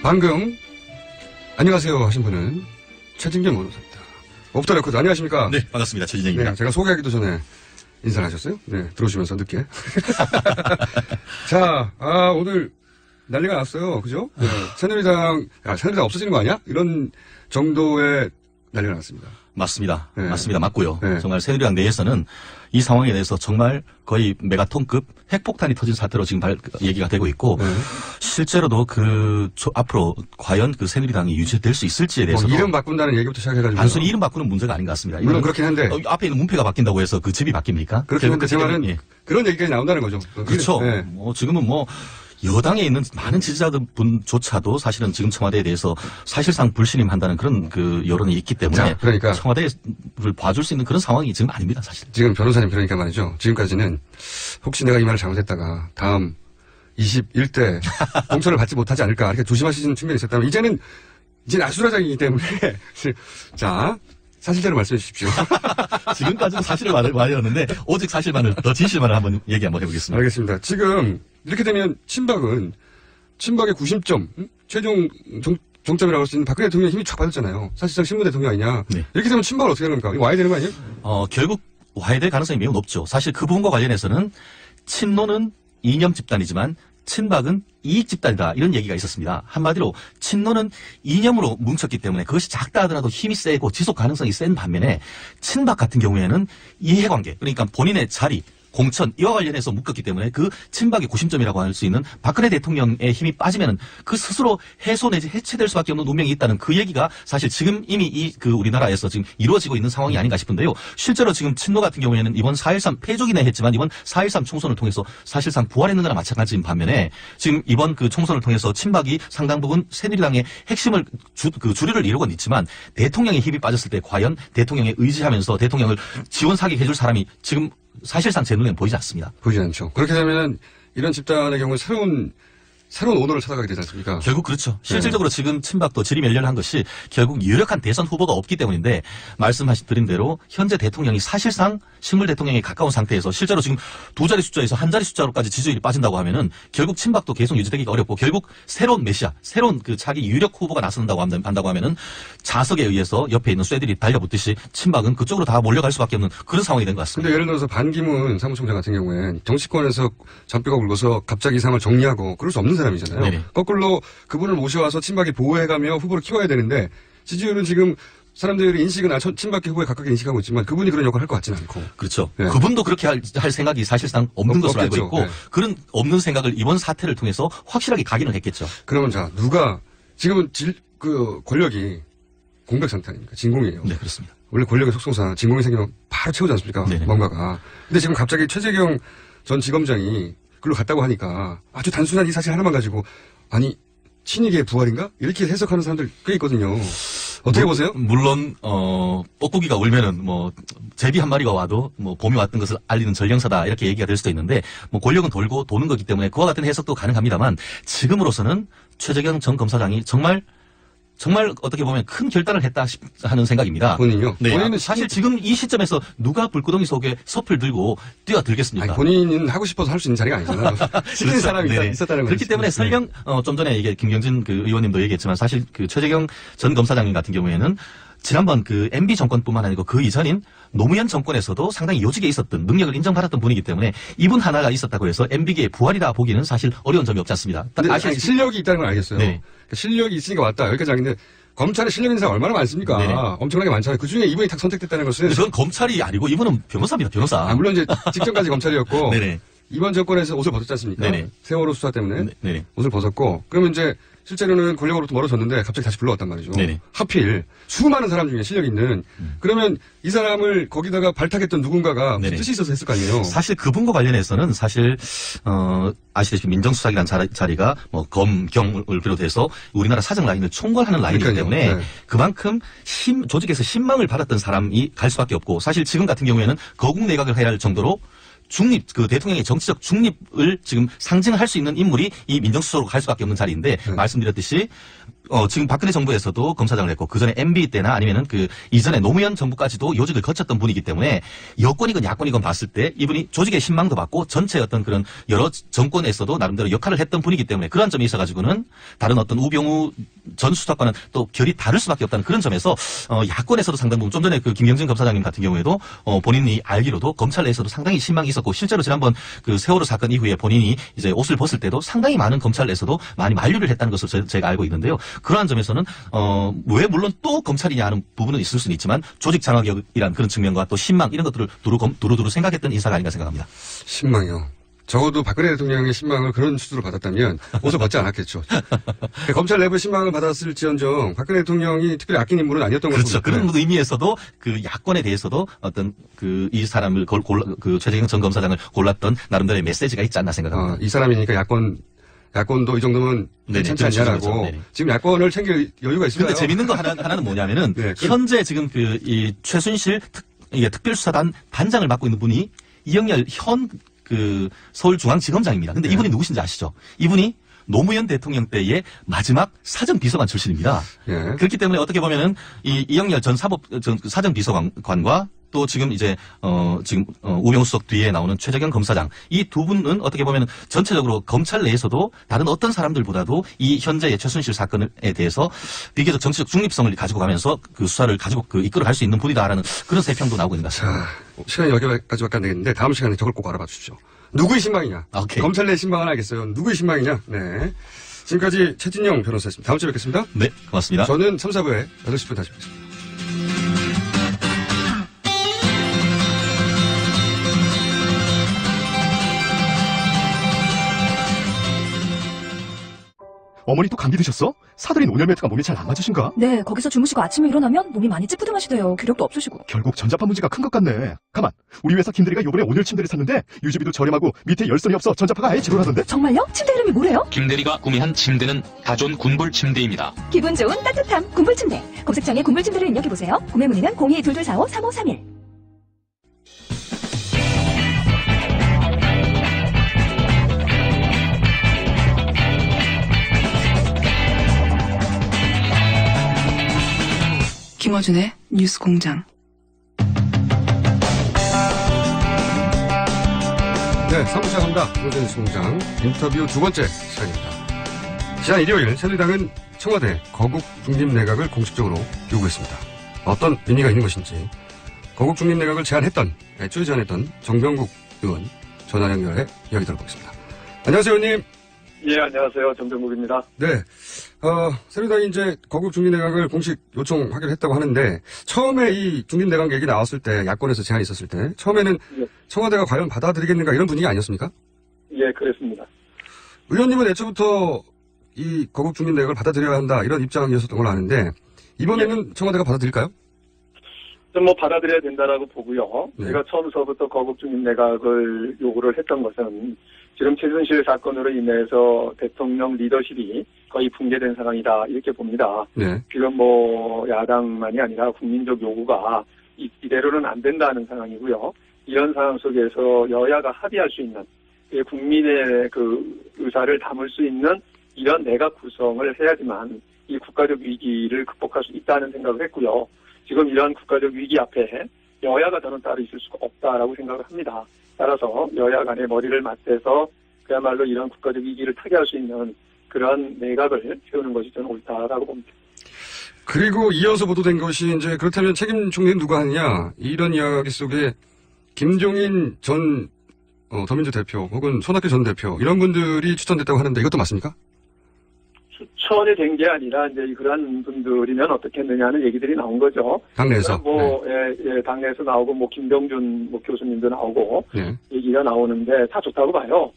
방금 안녕하세요 하신 분은 최진경 변호사입니다. 오프터 레코드 안녕하십니까? 네, 반갑습니다. 최진영입니다. 네, 제가 소개하기도 전에 인사를 하셨어요? 네, 들어오시면서 늦게. 자, 오늘 난리가 났어요. 그죠? 네, 새누리당 없어지는 거 아니야? 이런 정도의 난리가 났습니다. 맞습니다. 네. 맞습니다. 맞고요. 네. 정말 새누리당 내에서는 이 상황에 대해서 정말 거의 메가톤급 핵폭탄이 터진 사태로 지금 얘기가 되고 있고 네. 실제로도 앞으로 과연 그 새누리당이 유지될 수 있을지에 뭐 대해서도 이름 바꾼다는 얘기부터 시작해가지고. 단순히 이름 바꾸는 문제가 아닌 것 같습니다. 물론 그렇긴 한데. 앞에 있는 문패가 바뀐다고 해서 그 집이 바뀝니까? 그렇긴 한데 제 말은 예. 그런 얘기까지 나온다는 거죠. 그렇죠. 네. 뭐 지금은 뭐 여당에 있는 많은 지지자들 분조차도 사실은 지금 청와대에 대해서 사실상 불신임한다는 그런 그 여론이 있기 때문에 자, 그러니까 청와대를 봐줄 수 있는 그런 상황이 지금 아닙니다, 사실. 지금 변호사님 그러니까 말이죠. 지금까지는 혹시 내가 이 말을 잘못했다가 다음 21대 공천을 받지 못하지 않을까 이렇게 조심하시는 측면이 있었다면 이제는 아수라장이기 때문에 자 사실대로 말씀해 주십시오. 지금까지는 사실을 말했는데 오직 사실만을 더 진실만을 한번 얘기 한번 해보겠습니다. 알겠습니다. 지금 이렇게 되면 친박의 구심점 최종 정점이라고 할 수 있는 박근혜 대통령의 힘이 쫙 빠졌잖아요. 사실상 신문 대통령 아니냐. 네. 이렇게 되면 친박은 어떻게 되는 겁니까? 이거 와야 되는 거 아니에요? 결국 와야 될 가능성이 매우 높죠. 사실 그 부분과 관련해서는 친노는 이념 집단이지만 친박은 이익 집단이다 이런 얘기가 있었습니다. 한마디로 친노는 이념으로 뭉쳤기 때문에 그것이 작다 하더라도 힘이 세고 지속 가능성이 센 반면에 친박 같은 경우에는 이해관계 그러니까 본인의 자리 공천 이와 관련해서 묶였기 때문에 그 친박의 구심점이라고 할 수 있는 박근혜 대통령의 힘이 빠지면은 그 스스로 해소 내지 해체될 수밖에 없는 운명이 있다는 그 얘기가 사실 지금 이미 우리나라에서 지금 이루어지고 있는 상황이 아닌가 싶은데요. 실제로 지금 친노 같은 경우에는 이번 4.13 패족이네 했지만 이번 4.13 총선을 통해서 사실상 부활했는 거나 마찬가지인 반면에 지금 이번 그 총선을 통해서 친박이 상당 부분 새누리당의 핵심을 주류를 이루곤 있지만 대통령의 힘이 빠졌을 때 과연 대통령에 의지하면서 대통령을 지원 사격해줄 사람이 지금 사실상 제 눈에는 보이지 않습니다. 보이지 않죠. 그렇게 되면 이런 집단의 경우에 새로운 오너를 찾아가게 되지 않습니까? 결국 그렇죠. 실질적으로 지금 친박도 지리멸렬한 것이 결국 유력한 대선 후보가 없기 때문인데 말씀드린 대로 현재 대통령이 사실상 식물 대통령에 가까운 상태에서 실제로 지금 두 자리 숫자에서 한 자리 숫자로까지 지지율이 빠진다고 하면은 결국 친박도 계속 유지되기가 어렵고 결국 새로운 메시아, 새로운 그 자기 유력 후보가 나선다고 한다고 하면은 자석에 의해서 옆에 있는 쇠들이 달려붙듯이 친박은 그쪽으로 다 몰려갈 수밖에 없는 그런 상황이 된 것 같습니다. 근데 예를 들어서 반기문 사무총장 같은 경우엔 정치권에서 잔뼈가 굵어서 갑자기 이 상을 정리하고 그럴 수 없는 사람이잖아요. 네네. 거꾸로 그분을 모셔와서 친박이 보호해가며 후보를 키워야 되는데 지지율은 지금 사람들이 인식은 친박계 후보에 가깝게 인식하고 있지만 그분이 그런 역할을 할 것 같지는 않고. 그렇죠. 네. 그분도 그렇게 할 생각이 사실상 없는 것으로 알고 있고 네. 그런 없는 생각을 이번 사태를 통해서 확실하게 각인을 했겠죠. 그러면 자 누가 지금은 권력이 공백 상태 아닙니까? 진공이에요. 네, 그렇습니다. 원래 권력의 속성상 진공이 생기면 바로 채우지 않습니까? 네네. 뭔가가. 근데 지금 갑자기 최재경 전 지검장이 글로 갔다고 하니까 아주 단순한 이 사실 하나만 가지고 아니 친이계의 부활인가? 이렇게 해석하는 사람들 꽤 있거든요. 어떻게 보세요? 물론 뻐꾸기가 울면은 뭐 제비 한 마리가 와도 뭐 봄이 왔던 것을 알리는 전령사다 이렇게 얘기가 될 수도 있는데 뭐 권력은 돌고 도는 거기 때문에 그와 같은 해석도 가능합니다만 지금으로서는 최재경 전 검사장이 정말 어떻게 보면 큰 결단을 했다 하는 생각입니다. 본인이요? 네. 본인은 사실 지금 이 시점에서 누가 불구덩이 속에 섭을 들고 뛰어들겠습니까? 아니, 본인은 하고 싶어서 할 수 있는 자리가 아니잖아요. 시키는 그렇죠. 사람이 네네. 있었다는 거죠. 그렇기 때문에 설령 좀 전에 이게 김경진 그 의원님도 얘기했지만 사실 그 최재경 전 검사장님 같은 경우에는 지난번 그 MB 정권뿐만 아니고 그 이전인 노무현 정권에서도 상당히 요직에 있었던 능력을 인정받았던 분이기 때문에 이분 하나가 있었다고 해서 MB계의 부활이다 보기는 사실 어려운 점이 없지 않습니다. 근데 아니, 실력이 있다는 걸 알겠어요. 네. 그러니까 실력이 있으니까 왔다. 여기까지 하는데 검찰에 실력 있는 사람 얼마나 많습니까? 네네. 엄청나게 많잖아요. 그중에 이분이 딱 선택됐다는 것은 그건 검찰이 아니고 이분은 변호사입니다. 변호사. 물론 이제 직전까지 검찰이었고 네네. 이번 정권에서 옷을 벗었지 않습니까? 네네. 세월호 수사 때문에 네네. 옷을 벗었고 그러면 이제 실제로는 권력으로부터 멀어졌는데 갑자기 다시 불러왔단 말이죠. 네네. 하필 수많은 사람 중에 실력 있는 그러면 이 사람을 거기다가 발탁했던 누군가가 무슨 네네. 뜻이 있어서 했을 거 아니에요. 사실 그분과 관련해서는 사실 아시다시피 민정수석이라는 자리가 뭐 검경을 비롯해서 우리나라 사정 라인을 총괄하는 라인이기 그러니까요. 때문에 네. 그만큼 조직에서 신망을 받았던 사람이 갈 수밖에 없고 사실 지금 같은 경우에는 거국 내각을 해야 할 정도로 중립, 그 대통령의 정치적 중립을 지금 상징할 수 있는 인물이 이 민정수석으로 갈 수밖에 없는 자리인데 말씀드렸듯이 지금 박근혜 정부에서도 검사장을 했고 그 전에 MB 때나 아니면은 그 이전에 노무현 정부까지도 요직을 거쳤던 분이기 때문에 여권이건 야권이건 봤을 때 이분이 조직의 신망도 받고 전체 어떤 그런 여러 정권에서도 나름대로 역할을 했던 분이기 때문에 그런 점에 있어가지고는 다른 어떤 우병우 전 수석과는 또 결이 다를 수밖에 없다는 그런 점에서 야권에서도 상당 부분 좀 전에 그 김경진 검사장님 같은 경우에도 본인이 알기로도 검찰 내에서도 상당히 신망이 있었고 실제로 지난번 그 세월호 사건 이후에 본인이 이제 옷을 벗을 때도 상당히 많은 검찰 내에서도 많이 만류를 했다는 것을 제가 알고 있는데요. 그러한 점에서는 왜 물론 또 검찰이냐 하는 부분은 있을 수는 있지만 조직 장악이라는 그런 측면과 또 신망 이런 것들을 두루두루 생각했던 인사가 아닌가 생각합니다. 신망이요. 적어도 박근혜 대통령의 신망을 그런 수준으로 받았다면 옷을 벗지 않았겠죠. 검찰 내부의 신망을 받았을지언정 박근혜 대통령이 특별히 아낀 인물은 아니었던 거죠. 그렇죠. 그런 의미에서도 그 야권에 대해서도 어떤 그 이 사람을 그 최재형 전 검사장을 골랐던 나름대로의 메시지가 있지 않나 생각합니다. 이 사람이니까 야권도 이 정도면 괜찮지 않냐라고. 네네. 지금 야권을 챙길 여유가 있을까요? 근데 재밌는 거 하나는 뭐냐면은 네, 현재 지금 이 최순실 특별수사단 단장을 맡고 있는 분이 이영렬 현 그 서울중앙지검장입니다. 근데 이분이 누구신지 아시죠? 이분이 노무현 대통령 때의 마지막 사정비서관 출신입니다. 예. 그렇기 때문에 어떻게 보면은 이영렬 전 사정비서관과 또 지금 이제 지금 우병우 수석 뒤에 나오는 최재경 검사장 이 두 분은 어떻게 보면 전체적으로 검찰 내에서도 다른 어떤 사람들보다도 이 현재의 최순실 사건에 대해서 비교적 정치적 중립성을 가지고 가면서 그 수사를 가지고 이끌어갈 수 있는 분이다라는 그런 세평도 나오고 있는 것 같습니다. 자, 시간이 여기까지밖에 안 되겠는데 다음 시간에 저걸 꼭 알아봐 주십시오. 누구의 신망이냐? 오케이. 검찰 내 신망은 알겠어요. 누구의 신망이냐? 네. 지금까지 최진영 변호사였습니다. 다음 주에 뵙겠습니다. 네, 고맙습니다. 저는 3, 4부에 8시 10분 다시 뵙겠습니다. 어머니 또 감기 드셨어? 사들인 온열 매트가 몸에 잘 안 맞으신가? 네, 거기서 주무시고 아침에 일어나면 몸이 많이 찌뿌둥하시대요. 기력도 없으시고. 결국 전자파 문제가 큰 것 같네. 가만, 우리 회사 김대리가 요번에 온열 침대를 샀는데 유지비도 저렴하고 밑에 열선이 없어 전자파가 아예 제로라던데? 정말요? 침대 이름이 뭐래요? 김대리가 구매한 침대는 다존 군불 침대입니다. 기분 좋은 따뜻함 군불침대. 검색창에 군불침대를 입력해보세요. 구매 문의는 02-2245-3531. 김어준의 뉴스공장. 네, 3부 시작합니다. 김어준 뉴스공장 인터뷰 두 번째 시간입니다. 지난 일요일 새누리당은 청와대 거국 중립 내각을 공식적으로 요구했습니다. 어떤 의미가 있는 것인지 거국 중립 내각을 애초에 제안했던 정병국 의원 전화 연결해 이야기 들어보겠습니다. 안녕하세요, 의원님. 예, 안녕하세요. 정병국입니다. 네. 새누리당이 이제 거국 중립내각을 공식 요청하기로 했다고 하는데, 처음에 이 중립내각 얘기 나왔을 때, 야권에서 제안이 있었을 때, 처음에는 예. 청와대가 과연 받아들이겠는가 이런 분위기 아니었습니까? 예, 그랬습니다. 의원님은 애초부터 이 거국 중립내각을 받아들여야 한다 이런 입장이었던 걸로 아는데, 이번에는 청와대가 받아들일까요? 좀 받아들여야 된다라고 보고요. 네. 제가 처음서부터 거국 중립 내각을 요구를 했던 것은 지금 최순실 사건으로 인해서 대통령 리더십이 거의 붕괴된 상황이다 이렇게 봅니다. 네. 지금 야당만이 아니라 국민적 요구가 이대로는 안 된다는 상황이고요. 이런 상황 속에서 여야가 합의할 수 있는 국민의 그 의사를 담을 수 있는 이런 내각 구성을 해야지만 이 국가적 위기를 극복할 수 있다는 생각을 했고요. 지금 이러한 국가적 위기 앞에 여야가 저는 따로 있을 수가 없다라고 생각을 합니다. 따라서 여야 간의 머리를 맞대서 그야말로 이런 국가적 위기를 타개할 수 있는 그런 내각을 세우는 것이 저는 옳다라고 봅니다. 그리고 이어서 보도된 것이 이제 그렇다면 책임 총리는 누가 하느냐 이런 이야기 속에 김종인 전 더민주 대표 혹은 손학규 전 대표 이런 분들이 추천됐다고 하는데 이것도 맞습니까? 추천이 된 게 아니라 이제 그런 분들이면 어떻겠느냐는 얘기들이 나온 거죠. 당내에서. 예, 당내에서 나오고 김병준 교수님도 나오고 네. 얘기가 나오는데 다 좋다고 봐요.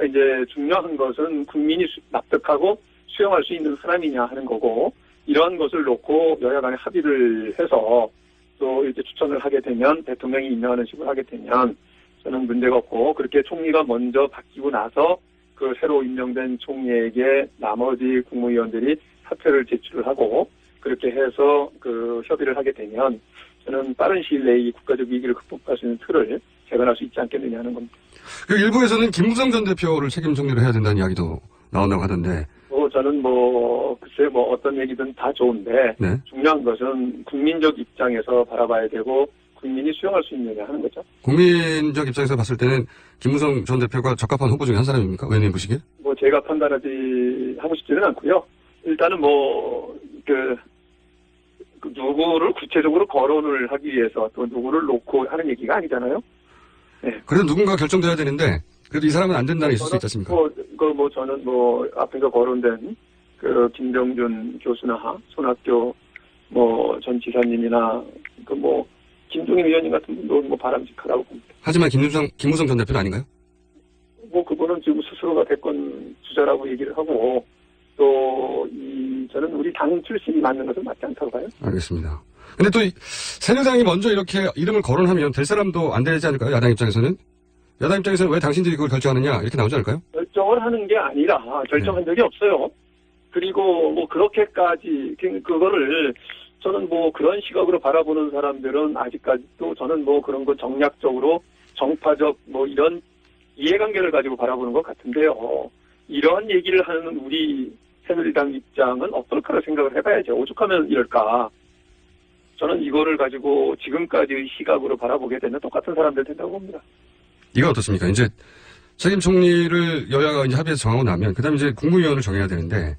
이제 중요한 것은 국민이 납득하고 수용할 수 있는 사람이냐 하는 거고, 이러한 것을 놓고 여야 간에 합의를 해서 또 이제 추천을 하게 되면, 대통령이 임명하는 식으로 하게 되면 저는 문제가 없고, 그렇게 총리가 먼저 바뀌고 나서 그 새로 임명된 총리에게 나머지 국무위원들이 사표를 제출을 하고, 그렇게 해서 그 협의를 하게 되면 저는 빠른 시일 내에 이 국가적 위기를 극복할 수 있는 틀을 재건할 수 있지 않겠느냐 하는 겁니다. 그 일부에서는 김무성 전 대표를 책임 총리로 해야 된다는 이야기도 나온다고 하던데. 저는 글쎄 어떤 얘기든 다 좋은데, 네. 중요한 것은 국민적 입장에서 바라봐야 되고 국민이 수용할 수 있느냐 하는 거죠. 국민적 입장에서 봤을 때는 김무성 전 대표가 적합한 후보 중에 한 사람입니까? 의원님 보시기에? 제가 하고 싶지는 않고요. 일단은 누구를 구체적으로 거론을 하기 위해서 또 누구를 놓고 하는 얘기가 아니잖아요. 네. 그래도 누군가 결정돼야 되는데, 그래도 이 사람은 안 된다는 있을 수 있지 않습니까? 저는 앞에서 거론된 김병준 교수나 손학규 전 지사님이나 김종인 의원님 같은 분도 바람직하다고 봅니다. 하지만 김무성 전 대표는 아닌가요? 그분은 지금 스스로가 대권 주자라고 얘기를 하고, 또 저는 우리 당 출신이 맞는 것은 맞지 않다고 봐요. 알겠습니다. 근데 또 새누리당이 먼저 이렇게 이름을 거론하면 될 사람도 안 되지 않을까요? 야당 입장에서는? 야당 입장에서는 왜 당신들이 그걸 결정하느냐 이렇게 나오지 않을까요? 결정을 하는 게 아니라 결정한 적이 없어요. 그리고 그렇게까지 그거를 저는 그런 시각으로 바라보는 사람들은 아직까지도 저는 그런 거 정략적으로 정파적 이런 이해관계를 가지고 바라보는 것 같은데요. 이러한 얘기를 하는 우리 새누리당 입장은 어떨까를 생각을 해봐야죠. 오죽하면 이럴까. 저는 이거를 가지고 지금까지의 시각으로 바라보게 되면 똑같은 사람들 된다고 봅니다. 이건 어떻습니까? 이제 책임 총리를 여야가 이제 합의해서 정하고 나면 그다음에 이제 국무위원을 정해야 되는데,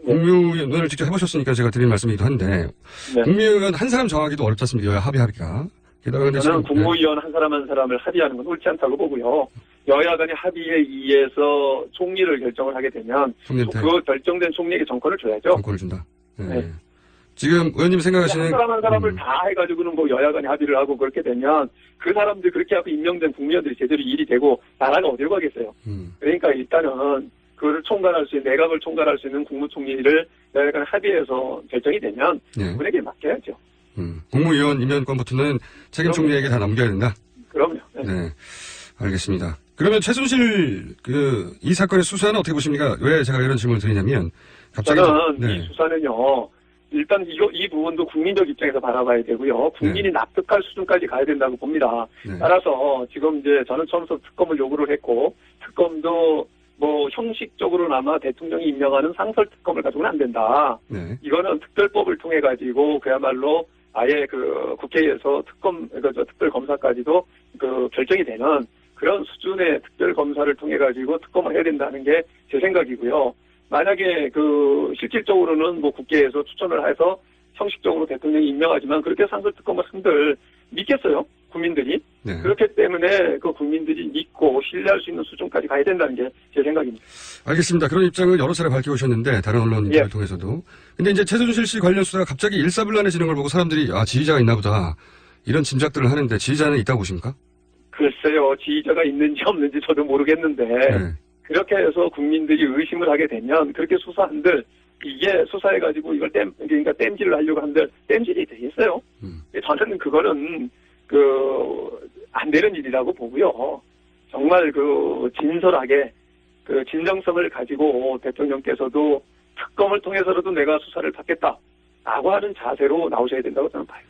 국무위원을 직접 해보셨으니까 제가 드리는 말씀이기도 한데, 네. 국무위원 한 사람 정하기도 어렵지 않습니까? 여야 합의가. 게다가 저는 국무위원 한 사람을 합의하는 건 옳지 않다고 보고요. 여야 간의 합의에 의해서 총리를 결정을 하게 되면 그 결정된 총리에게 정권을 줘야죠. 정권을 준다. 네. 지금 의원님 생각하시는 한 사람을 다 해가지고는 여야 간에 합의를 하고 그렇게 되면 그 사람들 그렇게 하고 임명된 국무위원들이 제대로 일이 되고 나라가 어디로 가겠어요. 그러니까 일단은 그거를 총괄할 수 있는, 내각을 총괄할 수 있는 국무총리를 여야 간에 합의해서 결정이 되면 그분에게 맡겨야죠. 국무위원 임명권부터는 책임 총리에게 다 넘겨야 된다. 그럼요. 네. 알겠습니다. 그러면 최순실 이 사건의 수사는 어떻게 보십니까? 왜 제가 이런 질문을 드리냐면, 갑자기 저는 이 수사는요, 일단 이 부분도 국민적 입장에서 바라봐야 되고요. 국민이 납득할 수준까지 가야 된다고 봅니다. 따라서 지금 이제 저는 처음부터 특검을 요구를 했고, 특검도 형식적으로나마 대통령이 임명하는 상설 특검을 가지고는 안 된다. 이거는 특별법을 통해 가지고 그야말로 아예 국회에서 특별 검사까지도 결정이 되는 그런 수준의 특별 검사를 통해 가지고 특검을 해야 된다는 게 제 생각이고요. 만약에 실질적으로는 국회에서 추천을 해서 형식적으로 대통령이 임명하지만 그렇게 상설 특검을 한들 믿겠어요, 국민들이. 그렇기 때문에 국민들이 믿고 신뢰할 수 있는 수준까지 가야 된다는 게 제 생각입니다. 알겠습니다. 그런 입장을 여러 차례 밝혀오셨는데, 다른 언론 인터뷰를 통해서도. 근데 이제 최순실 씨 관련 수사가 갑자기 일사불란해지는 걸 보고 사람들이 지지자가 있나 보다 이런 짐작들을 하는데, 지지자는 있다고 보십니까? 글쎄요, 지지자가 있는지 없는지 저도 모르겠는데 그렇게 해서 국민들이 의심을 하게 되면 그렇게 수사한들 이게 수사해가지고 이걸 땜질을 하려고 한들 땜질이 되겠어요. 저는 그거는 안 되는 일이라고 보고요. 정말 진솔하게 진정성을 가지고 대통령께서도 특검을 통해서라도 내가 수사를 받겠다라고 하는 자세로 나오셔야 된다고 저는 봐요.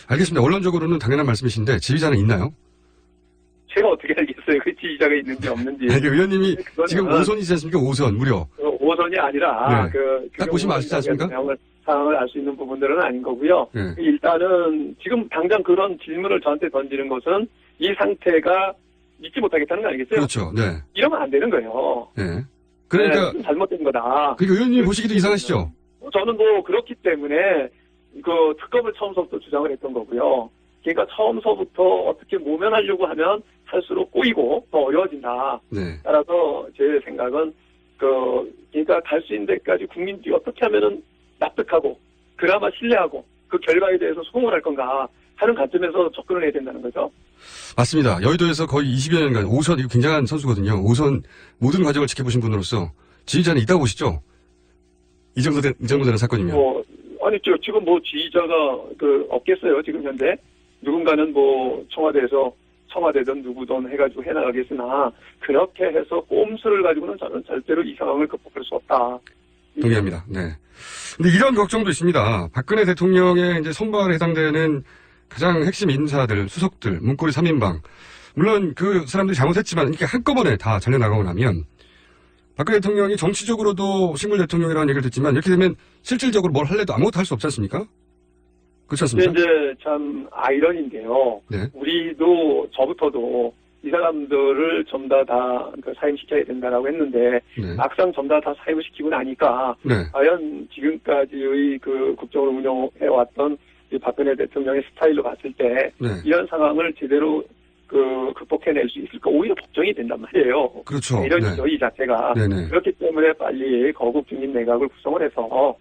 알겠습니다. 언론적으로는 당연한 말씀이신데 지지자는 있나요? 제가 어떻게 알겠어요? 그 지지자가 있는지 없는지. 의원님이 지금 5선이지 않습니까? 5선 무려. 5선이 아니라 딱 보시면 아시지 않습니까? 상황을 알 수 있는 부분들은 아닌 거고요. 일단은 지금 당장 그런 질문을 저한테 던지는 것은 이 상태가 믿지 못하겠다는 거 아니겠어요? 그렇죠. 네. 이러면 안 되는 거예요. 네. 그러니까 잘못된 거다. 그러니까 의원님 보시기도 이상하시죠? 저는 그렇기 때문에 특검을 처음서부터 주장을 했던 거고요. 그러니까 처음서부터 어떻게 모면하려고 하면 할수록 꼬이고 더 어려워진다. 따라서 제 생각은 그러니까 갈 수 있는 데까지 국민들이 어떻게 하면은 납득하고 그나마 신뢰하고 그 결과에 대해서 수긍을 할 건가 하는 관점에서 접근을 해야 된다는 거죠. 맞습니다. 여의도에서 거의 20여 년간 5선, 이거 굉장한 선수거든요. 5선 모든 과정을 지켜보신 분으로서 지지자는 있다고 보시죠? 이 정도 되는 사건이면. 아니, 지금 뭐 지휘자가 없겠어요, 지금 현재. 누군가는 뭐 청와대든 누구든 해가지고 해나가겠으나, 그렇게 해서 꼼수를 가지고는 저는 절대로 이 상황을 극복할 수 없다. 동의합니다. 네. 근데 이런 걱정도 있습니다. 박근혜 대통령의 이제 손발에 해당되는 가장 핵심 인사들, 수석들, 문고리 3인방. 물론 그 사람들이 잘못했지만 이렇게 한꺼번에 다 잘려나가고 나면 박근혜 대통령이 정치적으로도 식물 대통령이라는 얘기를 듣지만 이렇게 되면 실질적으로 뭘 할래도 아무것도 할 수 없지 않습니까? 그렇지 않습니까? 이제 참 아이러니인데요. 네. 우리도 저부터도 이 사람들을 전부 다 사임시켜야 된다라고 했는데 네. 막상 전부 다 사임을 시키고 나니까 네. 과연 지금까지의 그 국정을 운영해왔던 이 박근혜 대통령의 스타일로 봤을 때 네. 이런 상황을 제대로 극복해낼 수 있을까 오히려 걱정이 된단 말이에요. 그렇죠. 이러니죠, 이 자체가. 네네. 그렇기 때문에 빨리 거국 중립 내각을 구성을 해서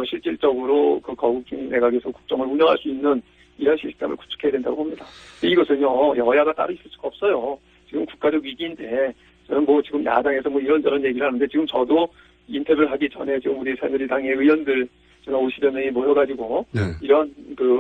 실질적으로 거국 중립 내각에서 국정을 운영할 수 있는 이런 시스템을 구축해야 된다고 봅니다. 이것은요, 여야가 따로 있을 수가 없어요. 지금 국가적 위기인데, 저는 뭐 지금 야당에서 뭐 이런저런 얘기를 하는데, 지금 저도 인터뷰를 하기 전에 지금 우리 새누리당의 의원들, 제가 오시려면 모여가지고, 네. 이런